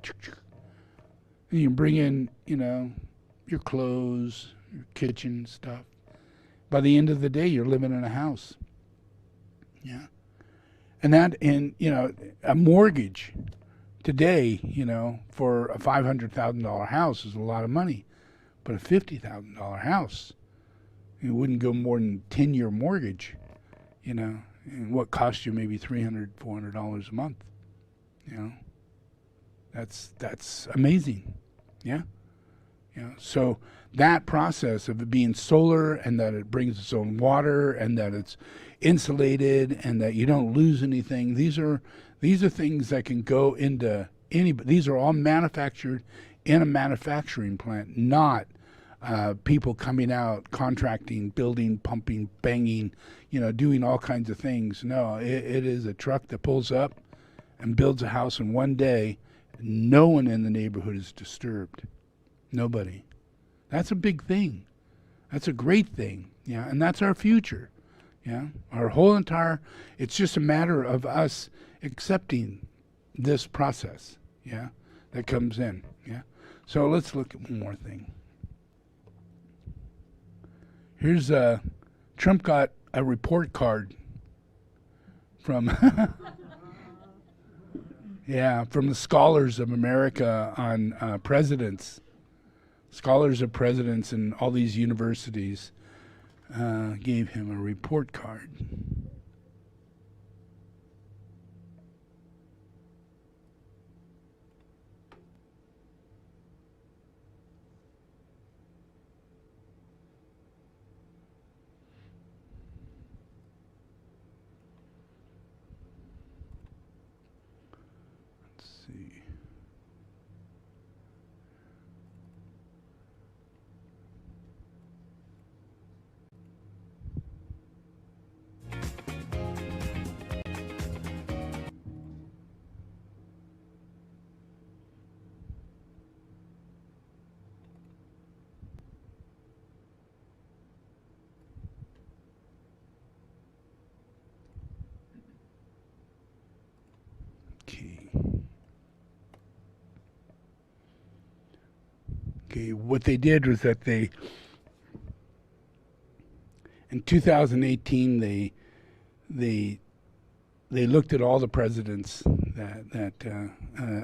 and you bring in, your clothes, your kitchen stuff. By the end of the day, you're living in a house. Yeah. And a mortgage today, for a $500,000 house is a lot of money, but a $50,000 house, it wouldn't go more than a 10-year mortgage, and what costs you maybe $300, $400 a month. That's amazing. Yeah. So that process of it being solar, and that it brings its own water, and that it's insulated, and that you don't lose anything, these are things that can go into these are all manufactured in a manufacturing plant, not people coming out, contracting, building, pumping, banging, doing all kinds of things. No, it is a truck that pulls up and builds a house in one day. No one in the neighborhood is disturbed. Nobody. That's a big thing. That's a great thing. Yeah, and that's our future. Yeah, our whole entire, it's just a matter of us accepting this process. Yeah, that comes in. Yeah. So let's look at one more thing. Here's Trump got a report card from from the Scholars of America on presidents. Scholars of presidents in all these universities gave him a report card. Let's see. Okay, what they did was that in 2018, they looked at all the presidents that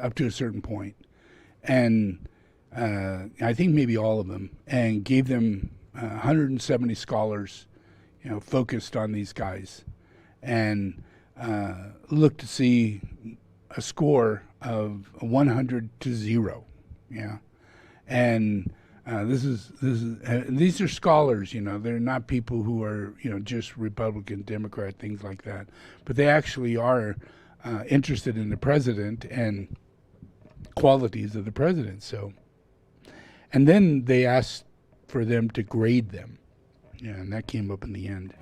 up to a certain point, and I think maybe all of them, and gave them 170 scholars, focused on these guys, and looked to see a score of 100 to 0, and these are scholars, they're not people who are, just Republican, Democrat, things like that, but they actually are interested in the president and qualities of the president. So, and then they asked for them to grade them, and that came up in the end.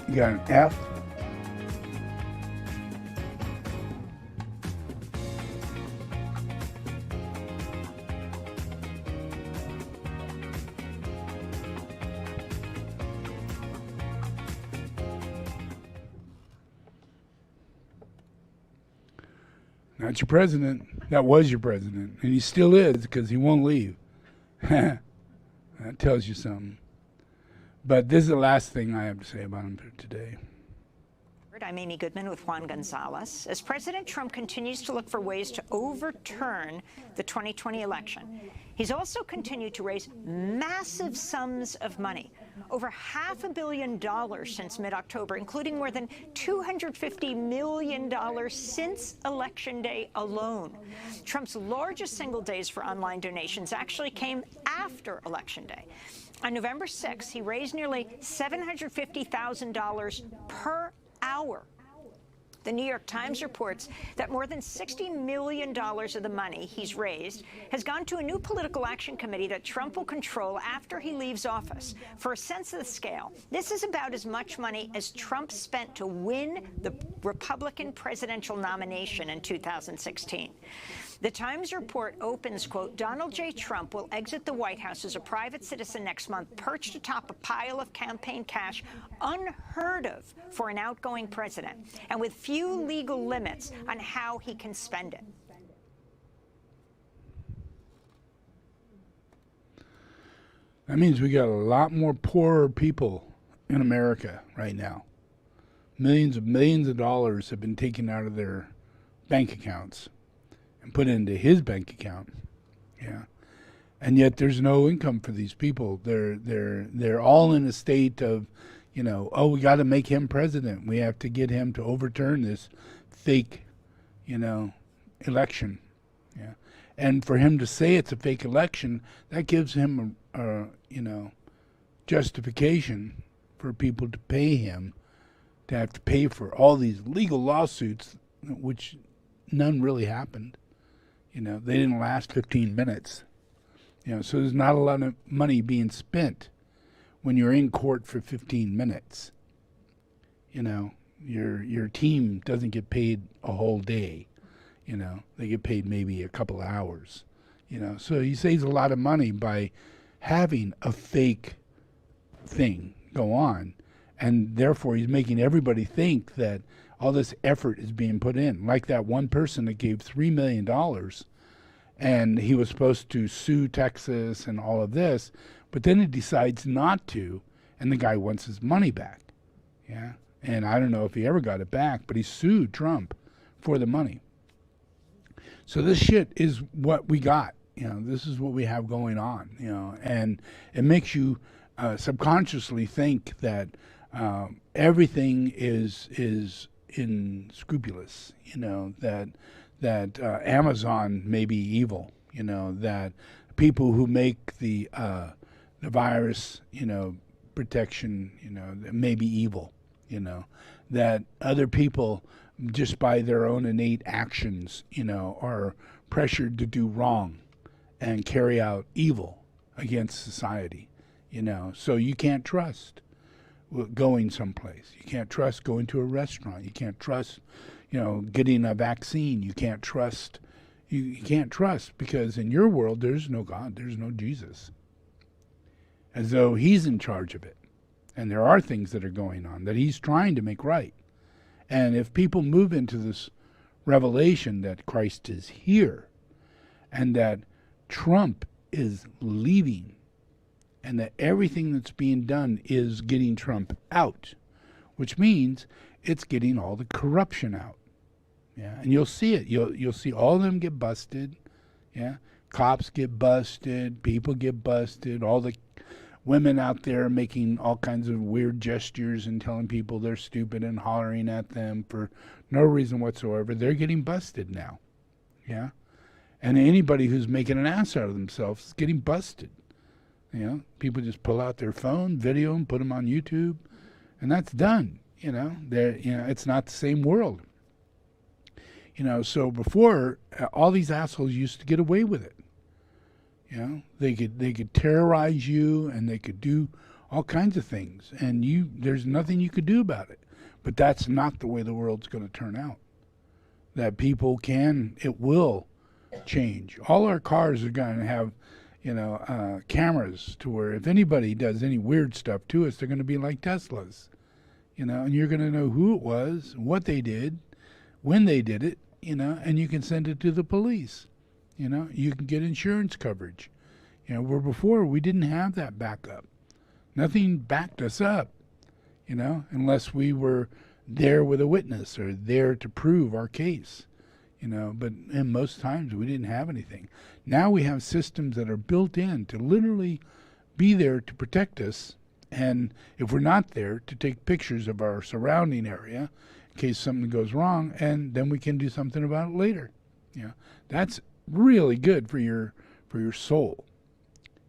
You got an F. That's your president. That was your president. And he still is, because he won't leave. That tells you something. But this is the last thing I have to say about him for today. I'm Amy Goodman with Juan Gonzalez. As President Trump continues to look for ways to overturn the 2020 election, he's also continued to raise massive sums of money, over $500 million since mid-October, including more than $250 million since Election Day alone. Trump's largest single days for online donations actually came after Election Day. On November 6th, he raised nearly $750,000 per hour. The New York Times reports that more than $60 million of the money he's raised has gone to a new political action committee that Trump will control after he leaves office. For a sense of the scale, this is about as much money as Trump spent to win the Republican presidential nomination in 2016. The Times report opens, quote, Donald J. Trump will exit the White House as a private citizen next month, perched atop a pile of campaign cash unheard of for an outgoing president, and with few legal limits on how he can spend it. That means we got a lot more poorer people in America right now. Millions of dollars have been taken out of their bank accounts and put into his bank account, and yet there's no income for these people. They're all in a state of, oh, we got to make him president. We have to get him to overturn this fake, election, And for him to say it's a fake election, that gives him a justification for people to pay him, to have to pay for all these legal lawsuits, which none really happened. They didn't last 15 minutes. So there's not a lot of money being spent when you're in court for 15 minutes. Your team doesn't get paid a whole day. They get paid maybe a couple hours. So he saves a lot of money by having a fake thing go on, and therefore he's making everybody think that all this effort is being put in. Like that one person that gave $3 million, and he was supposed to sue Texas and all of this, but then he decides not to, and the guy wants his money back. And I don't know if he ever got it back, but he sued Trump for the money. So this shit is what we got. This is what we have going on. And it makes you subconsciously think that everything is unscrupulous. That Amazon may be evil. you know, that people who make the virus, you know, protection, you know, may be evil, you know, that other people, just by their own innate actions, you know, are pressured to do wrong and carry out evil against society, you know. So you can't trust going someplace. You can't trust going to a restaurant. You can't trust, you know, getting a vaccine. You can't trust. You can't trust because in your world there's no God, there's no Jesus. As though he's in charge of it. And there are things that are going on that he's trying to make right. And if people move into this revelation that Christ is here and that Trump is leaving and that everything that's being done is getting Trump out, which means it's getting all the corruption out. Yeah, and you'll see it. You'll see all of them get busted. Yeah, cops get busted, people get busted, all the women out there making all kinds of weird gestures and telling people they're stupid and hollering at them for no reason whatsoever. They're getting busted now. Yeah, and anybody who's making an ass out of themselves is getting busted. You know, people just pull out their phone, video them, put them on YouTube, and that's done. You know, it's not the same world. You know, so before, all these assholes used to get away with it. You know, they could terrorize you and they could do all kinds of things, and there's nothing you could do about it. But that's not the way the world's going to turn out. That it will change. All our cars are going to have, you know, cameras to where if anybody does any weird stuff to us, they're going to be like Teslas. You know, and you're going to know who it was, what they did, when they did it, you know, and you can send it to the police. You know, you can get insurance coverage. You know, where before we didn't have that backup. Nothing backed us up, you know, unless we were there with a witness or there to prove our case, you know, but in most times we didn't have anything. Now we have systems that are built in to literally be there to protect us, and if we're not there, to take pictures of our surrounding area in case something goes wrong, and then we can do something about it later. You know, that's really good for your soul.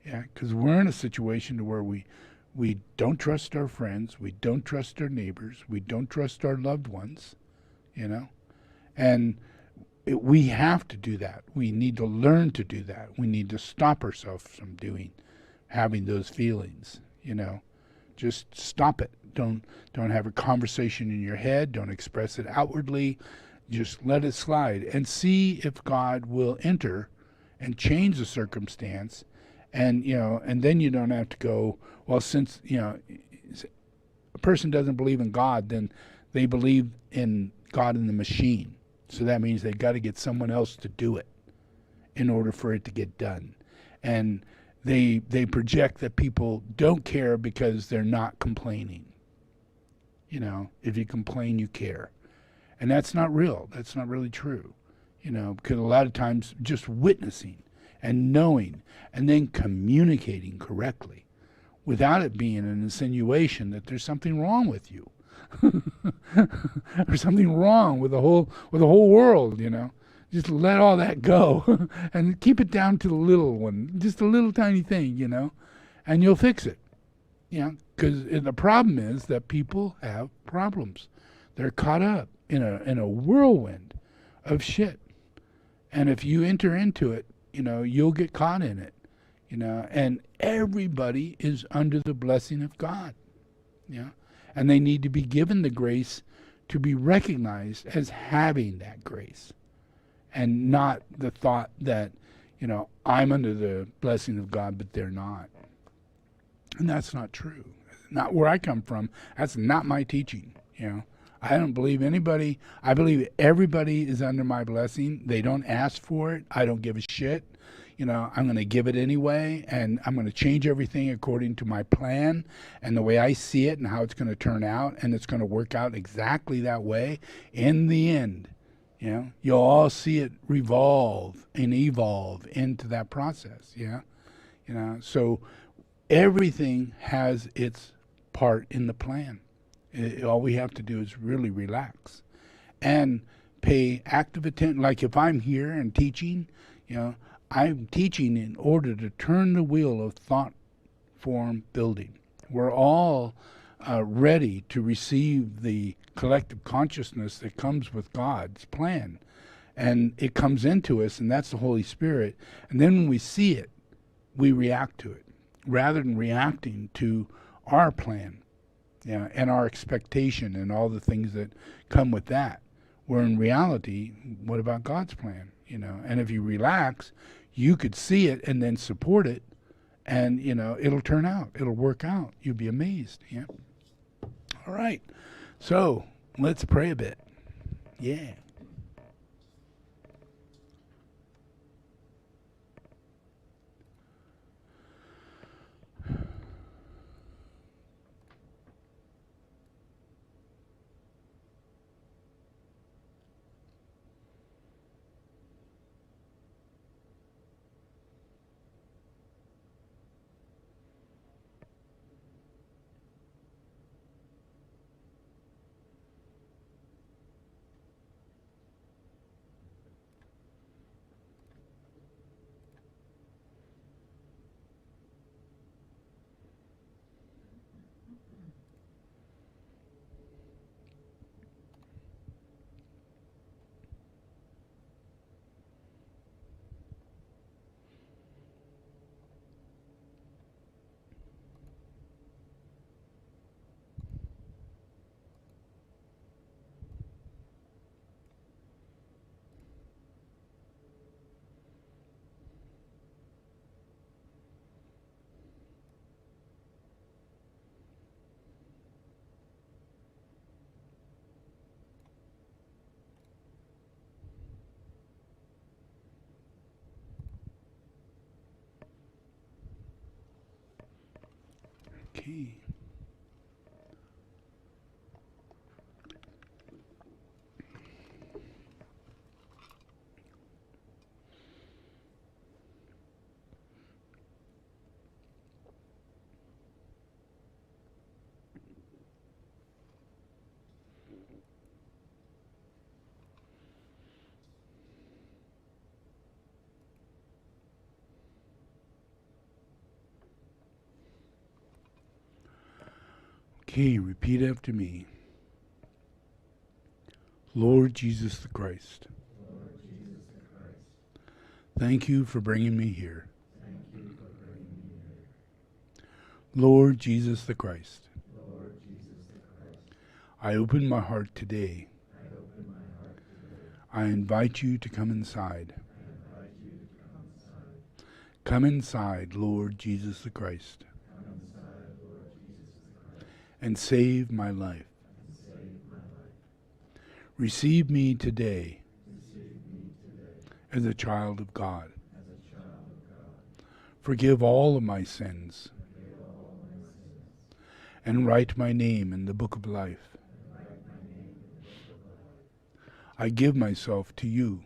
Yeah, because we're in a situation where we don't trust our friends, we don't trust our neighbors, we don't trust our loved ones, you know, and we have to do that. We need to learn to do that. We need to stop ourselves from having those feelings, you know. Just stop it. Don't have a conversation in your head. Don't express it outwardly. Just let it slide and see if God will enter and change the circumstance. And, you know, and then you don't have to go, well, since, you know, a person doesn't believe in God, then they believe in God in the machine. So that means they've got to get someone else to do it in order for it to get done. And they project that people don't care because they're not complaining. You know, if you complain, you care. And that's not real. That's not really true. You know, because a lot of times just witnessing and knowing and then communicating correctly without it being an insinuation that there's something wrong with you or something wrong with the whole world, you know. Just let all that go and keep it down to the little one, just a little tiny thing, you know, and you'll fix it. You know, because the problem is that people have problems. They're caught up in a whirlwind of shit. And if you enter into it, you know, you'll get caught in it, you know, and everybody is under the blessing of God, you know, and they need to be given the grace to be recognized as having that grace and not the thought that, you know, I'm under the blessing of God, but they're not. And that's not true. Not where I come from. That's not my teaching, you know. I don't believe anybody. I believe everybody is under my blessing. They don't ask for it. I don't give a shit. You know, I'm going to give it anyway, and I'm going to change everything according to my plan and the way I see it and how it's going to turn out, and it's going to work out exactly that way in the end. You know, you'll all see it revolve and evolve into that process, yeah? You know, so everything has its part in the plan. All we have to do is really relax and pay active attention. Like if I'm here and teaching, you know, I'm teaching in order to turn the wheel of thought form building. We're all ready to receive the collective consciousness that comes with God's plan. And it comes into us, and that's the Holy Spirit. And then when we see it, we react to it, rather than reacting to our plan, and our expectation and all the things that come with that. Where in reality, what about God's plan? And if you relax, you could see it and then support it, and it'll turn out, it'll work out. You'll be amazed. Yeah. All right. So let's pray a bit. Yeah. Okay. Okay, repeat after me. Lord Jesus the Christ, thank you for bringing me here. Lord Jesus the Christ, I open my heart today. I invite you to come inside. Come inside, Lord Jesus the Christ, and save my life. Receive me today as a child of God. Forgive all of my sins and write my name in the book of life. I give myself to you,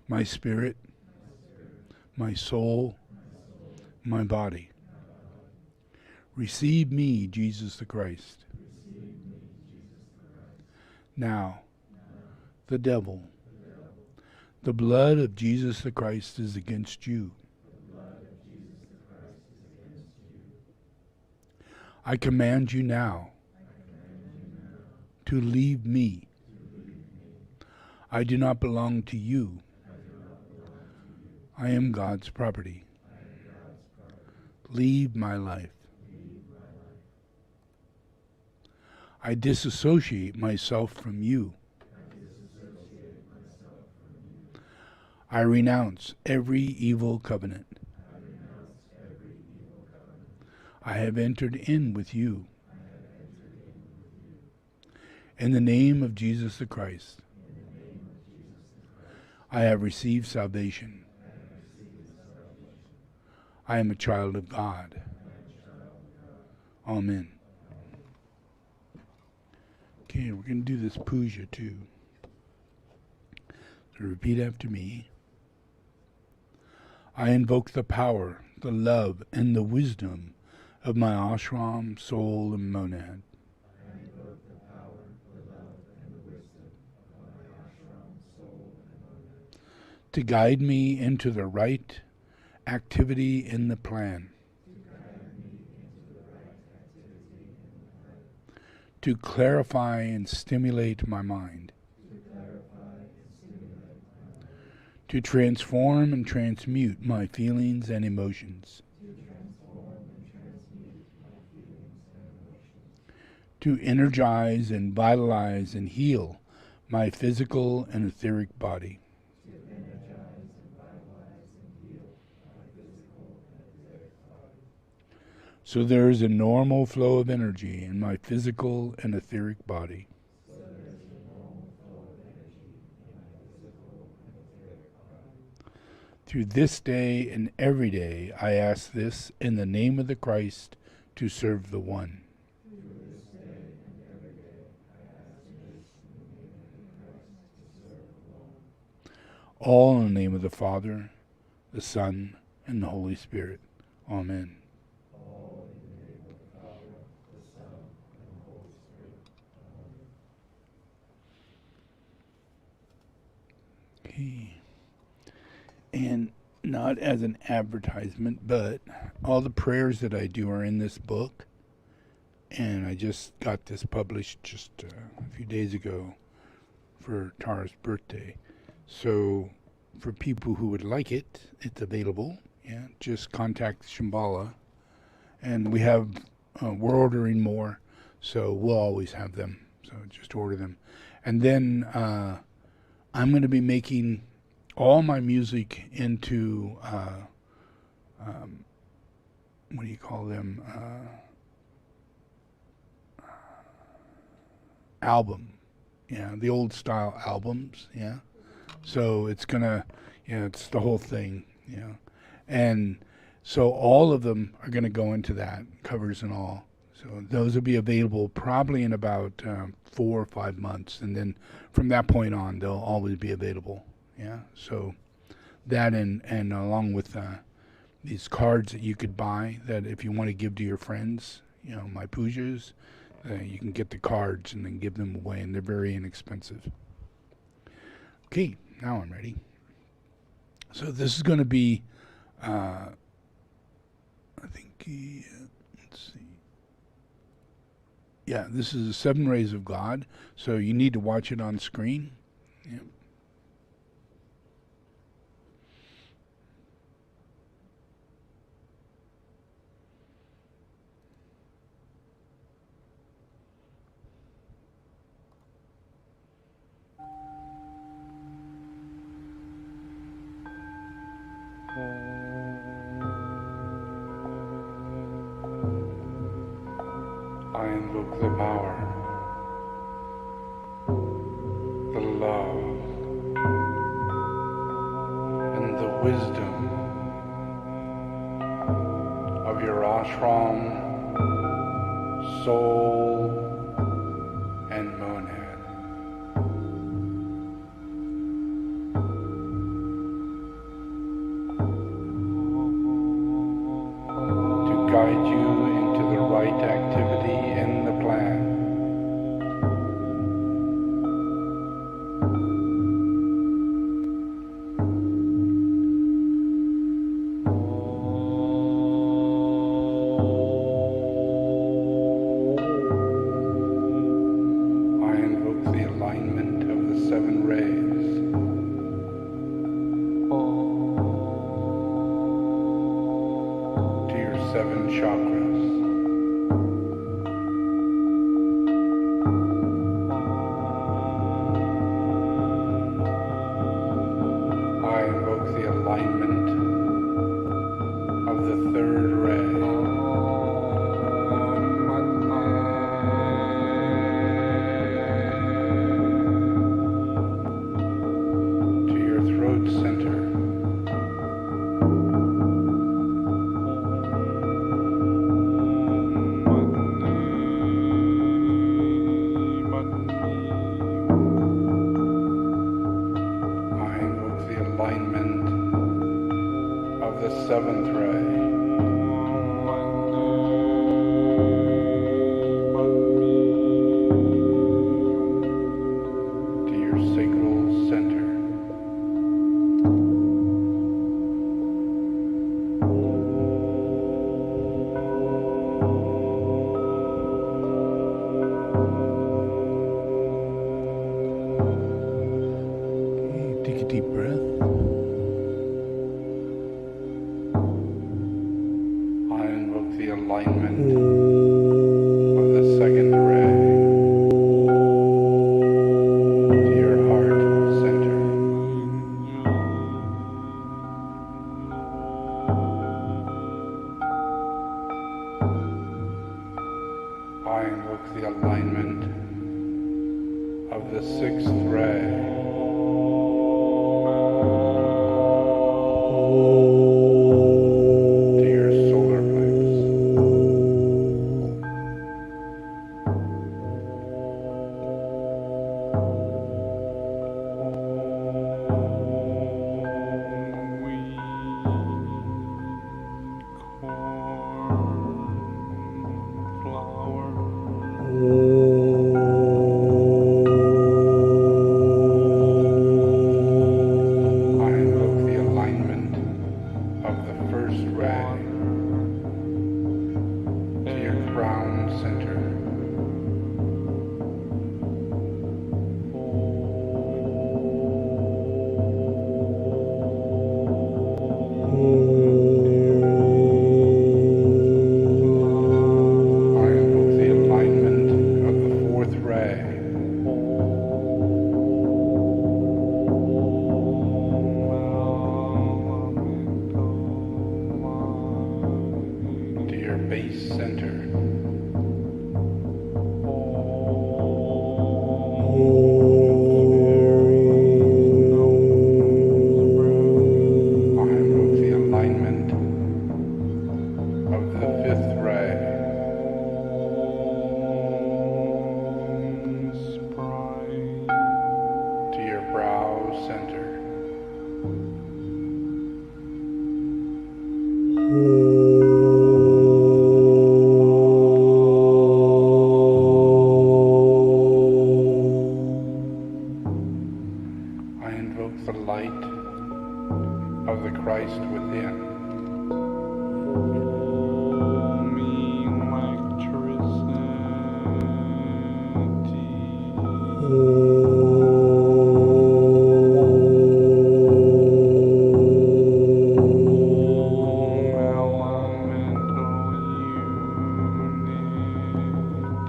my spirit, my soul, my body. Receive me, Jesus the Christ. Now, the devil, the blood of Jesus the Christ is against you. I command you now to leave me. I do not belong to you. I am God's property. Leave my life. I disassociate myself from you. I renounce every evil covenant. I have entered in with you. In the name of Jesus the Christ, I have received salvation. I am a child of God. Amen. Okay, we're going to do this puja too. So repeat after me. I invoke the power, the love, and the wisdom of my ashram, soul, and monad. to guide me into the right activity in the plan, to clarify and stimulate my mind, to transform and transmute my feelings and emotions, to energize and vitalize and heal my physical and etheric body, so there is a normal flow of energy in my physical and etheric body. Through this day and every day, I ask this in the name of the Christ to serve the One. All in the name of the Father, the Son, and the Holy Spirit. Amen. Okay. And not as an advertisement, but all the prayers that I do are in this book. And I just got this published just a few days ago for Tara's birthday. So for people who would like it, it's available. Yeah, just contact Shambhala. And we have, we're ordering more, so we'll always have them. So just order them. And then I'm going to be making all my music into, what do you call them? Album. Yeah, the old style albums. Yeah. So it's gonna, it's the whole thing. Yeah. And so all of them are gonna go into that, covers and all. So those will be available probably in about 4 or 5 months, and then from that point on, they'll always be available. Yeah. So that and along with these cards that you could buy, that if you want to give to your friends, my pujas, you can get the cards and then give them away, and they're very inexpensive. Okay, now I'm ready. So this is going to be, I think, let's see. Yeah, this is the 7 Rays of God, so you need to watch it on screen. Yeah. I invoke the power, the love, and the wisdom of your ashram, soul, and monad. To guide you into the right activity in the plan. I invoke the alignment of the 7 rays. To your 7 chakras. I invoke the alignment of the 3rd ray. To your throat center. the alignment of the second ray to your heart center. I invoke the alignment of the sixth ray to your solar plexus. I invoke the alignment of the first ray to your crown center. I invoke the alignment of the fourth ray to your base center. I invoke the alignment of the fifth ray to your brow center. I invoke the light of the Christ within.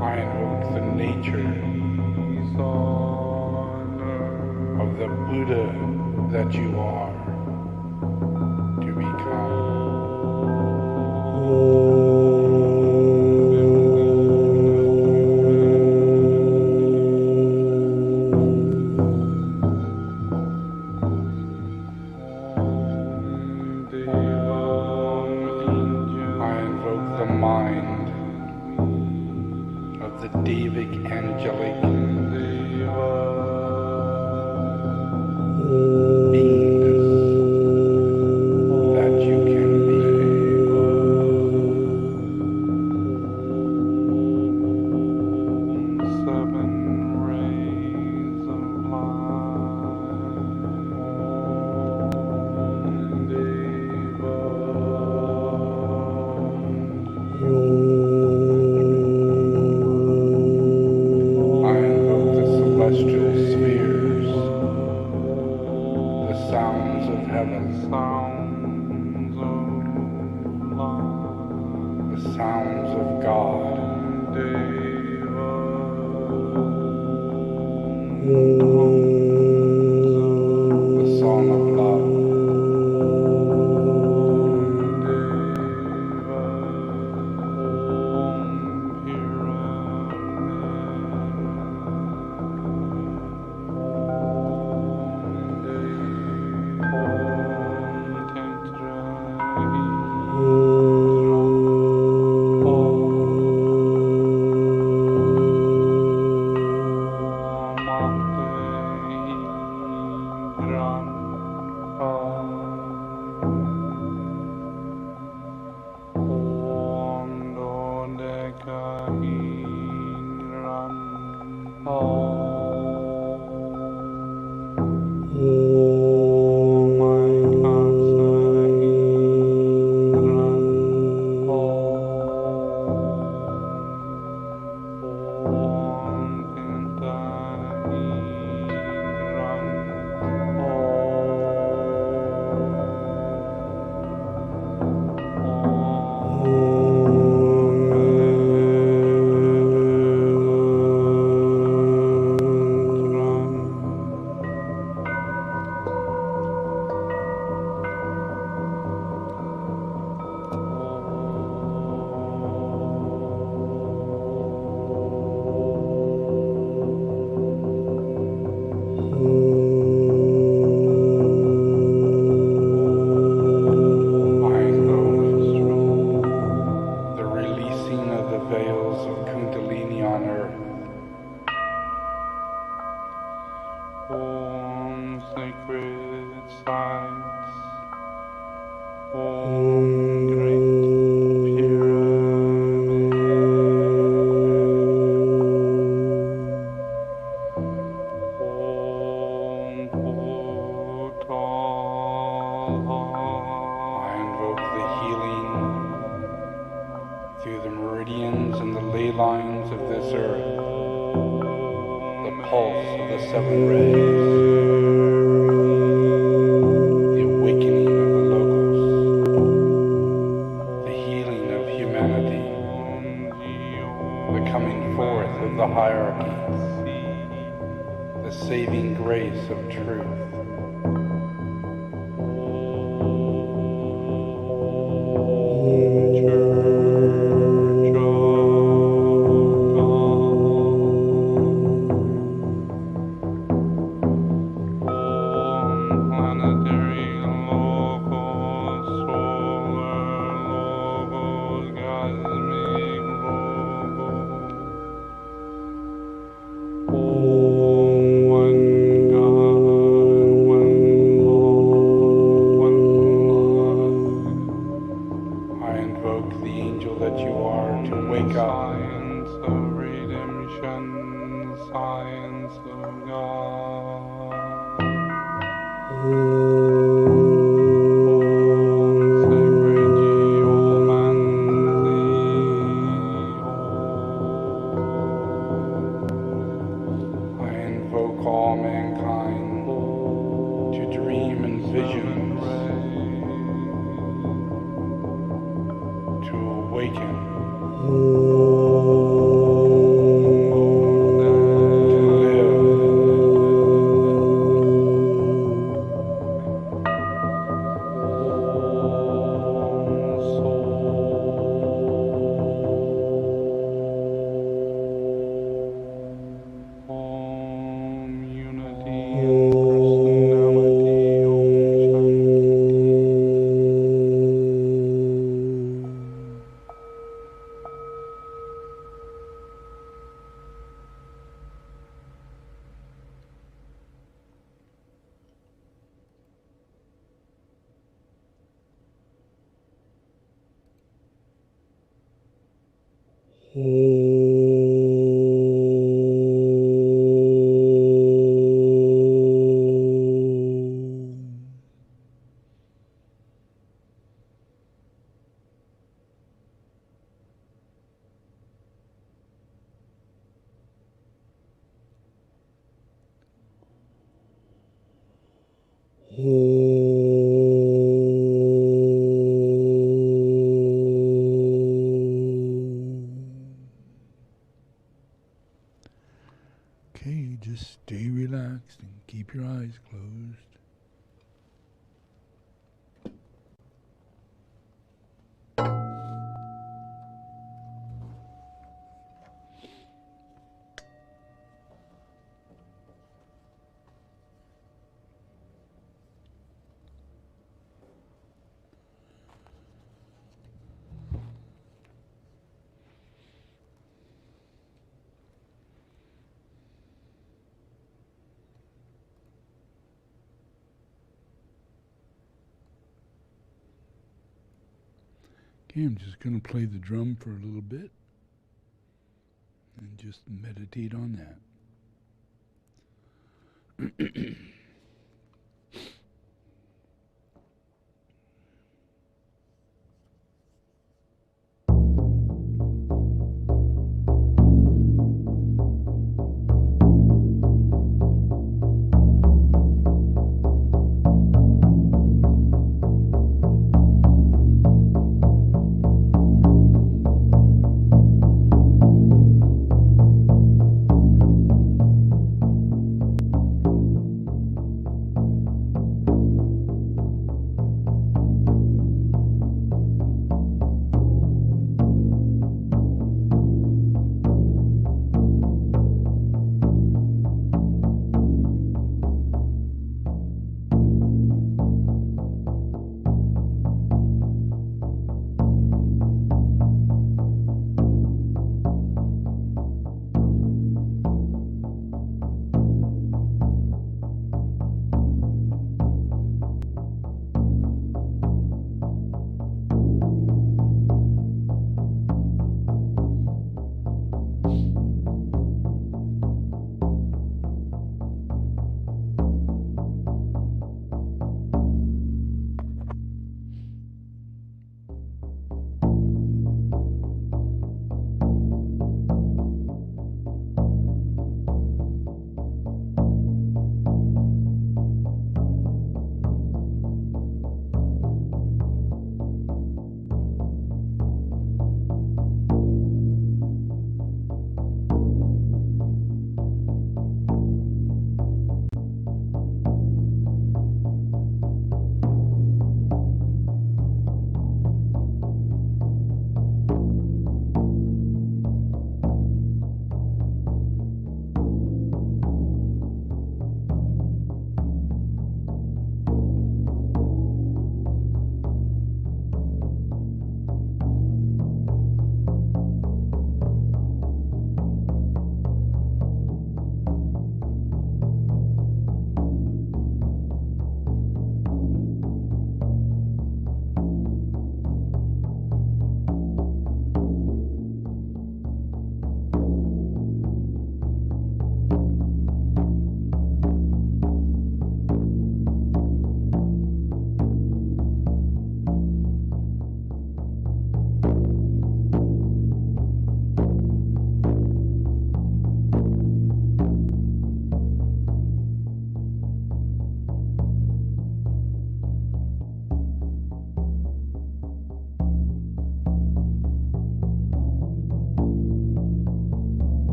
I invoke the nature of the Buddha that you are to become. I invoke the mind of the Davic angelic beingness that you can be. I invoke the celestial spheres, the sounds of heaven, the sounds of God, the song of love, meridians and the ley lines of this earth, the pulse of the seven rays, the awakening of the logos, the healing of humanity, the coming forth of the hierarchies, the saving grace of truth. Planetary logos, solar logos, cosmic logos. One God, one law, one life. I invoke the angel that you are to wake up. Science of redemption, science of God. Sacred geomancy. I invoke all mankind to dream in visions, to awaken, to live. Om unity and personality. Om Okay, just stay relaxed and keep your eyes closed. Okay, I'm just going to play the drum for a little bit and just meditate on that.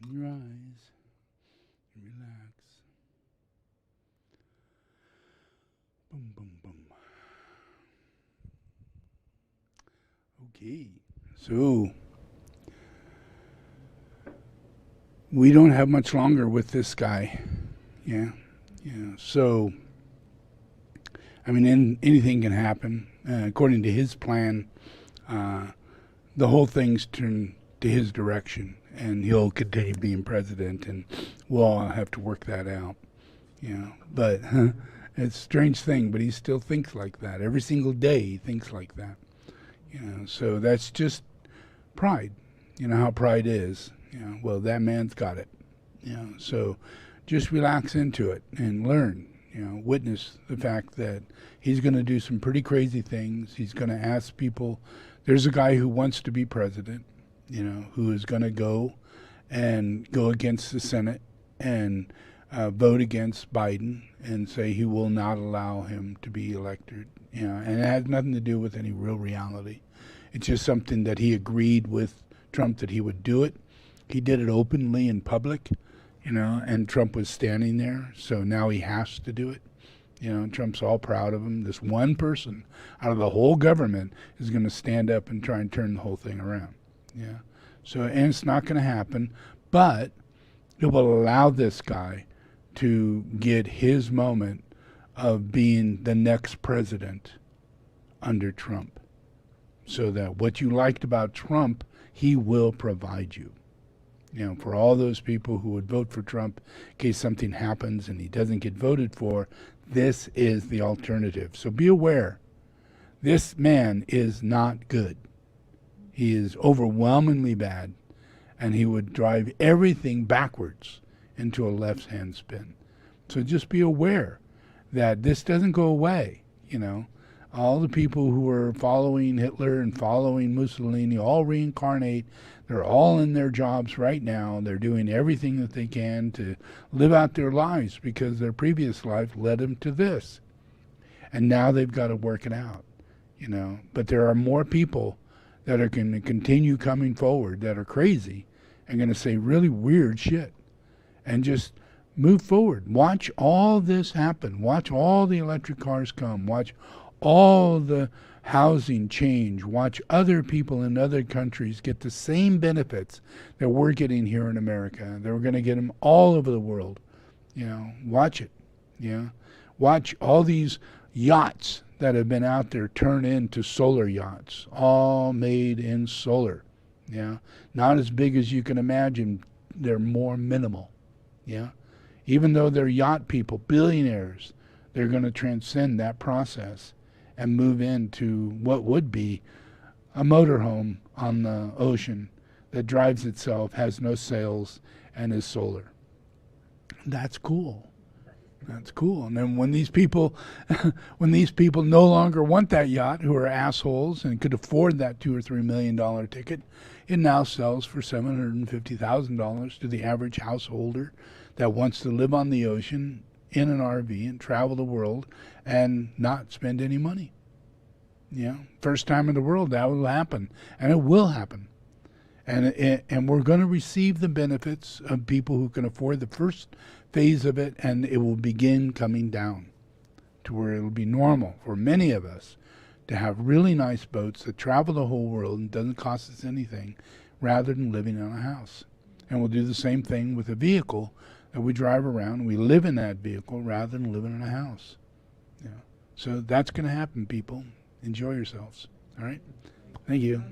Open your eyes and relax. Boom, boom, boom. Okay, so we don't have much longer with this guy. Yeah. So, I mean, anything can happen. According to his plan, the whole thing's turned to his direction, and he'll continue being president, and we'll all have to work that out. But it's a strange thing, but he still thinks like that. Every single day he thinks like that. So that's just pride. You know how pride is. Well, that man's got it. So just relax into it and learn. Witness the fact that he's going to do some pretty crazy things. He's going to ask people. There's a guy who wants to be president, who is going to go against the Senate and vote against Biden and say he will not allow him to be elected. And it has nothing to do with any real reality. It's just something that he agreed with Trump that he would do it. He did it openly in public, and Trump was standing there, so now he has to do it. Trump's all proud of him. This one person out of the whole government is going to stand up and try and turn the whole thing around. So, and it's not going to happen, but it will allow this guy to get his moment of being the next president under Trump. So that what you liked about Trump, he will provide you. For all those people who would vote for Trump in case something happens and he doesn't get voted for, this is the alternative. So be aware, this man is not good. He is overwhelmingly bad, and he would drive everything backwards into a left-hand spin. So just be aware that this doesn't go away. All the people who are following Hitler and following Mussolini all reincarnate. They're all in their jobs right now. They're doing everything that they can to live out their lives because their previous life led them to this. And now they've got to work it out, But there are more people that are going to continue coming forward that are crazy and going to say really weird shit and just move forward. Watch all this happen. Watch all the electric cars come. Watch all the housing change. Watch other people in other countries get the same benefits that we're getting here in America. They're going to get them all over the world. Watch it. Watch all these yachts that have been out there turn into solar yachts, all made in solar. Not as big as you can imagine. They're more minimal. Even though they're yacht people, billionaires, they're going to transcend that process and move into what would be a motorhome on the ocean that drives itself, has no sails, and is solar. That's cool. That's cool. And then when these people no longer want that yacht, who are assholes and could afford that $2 or $3 million ticket, it now sells for $750,000 to the average householder that wants to live on the ocean in an RV and travel the world and not spend any money. First time in the world that will happen, and it will happen. And we're going to receive the benefits of people who can afford the first phase of it, and it will begin coming down to where it will be normal for many of us to have really nice boats that travel the whole world and doesn't cost us anything, rather than living in a house. And we'll do the same thing with a vehicle that we drive around. We live in that vehicle rather than living in a house. So that's going to happen, people. Enjoy yourselves. All right? Thank you.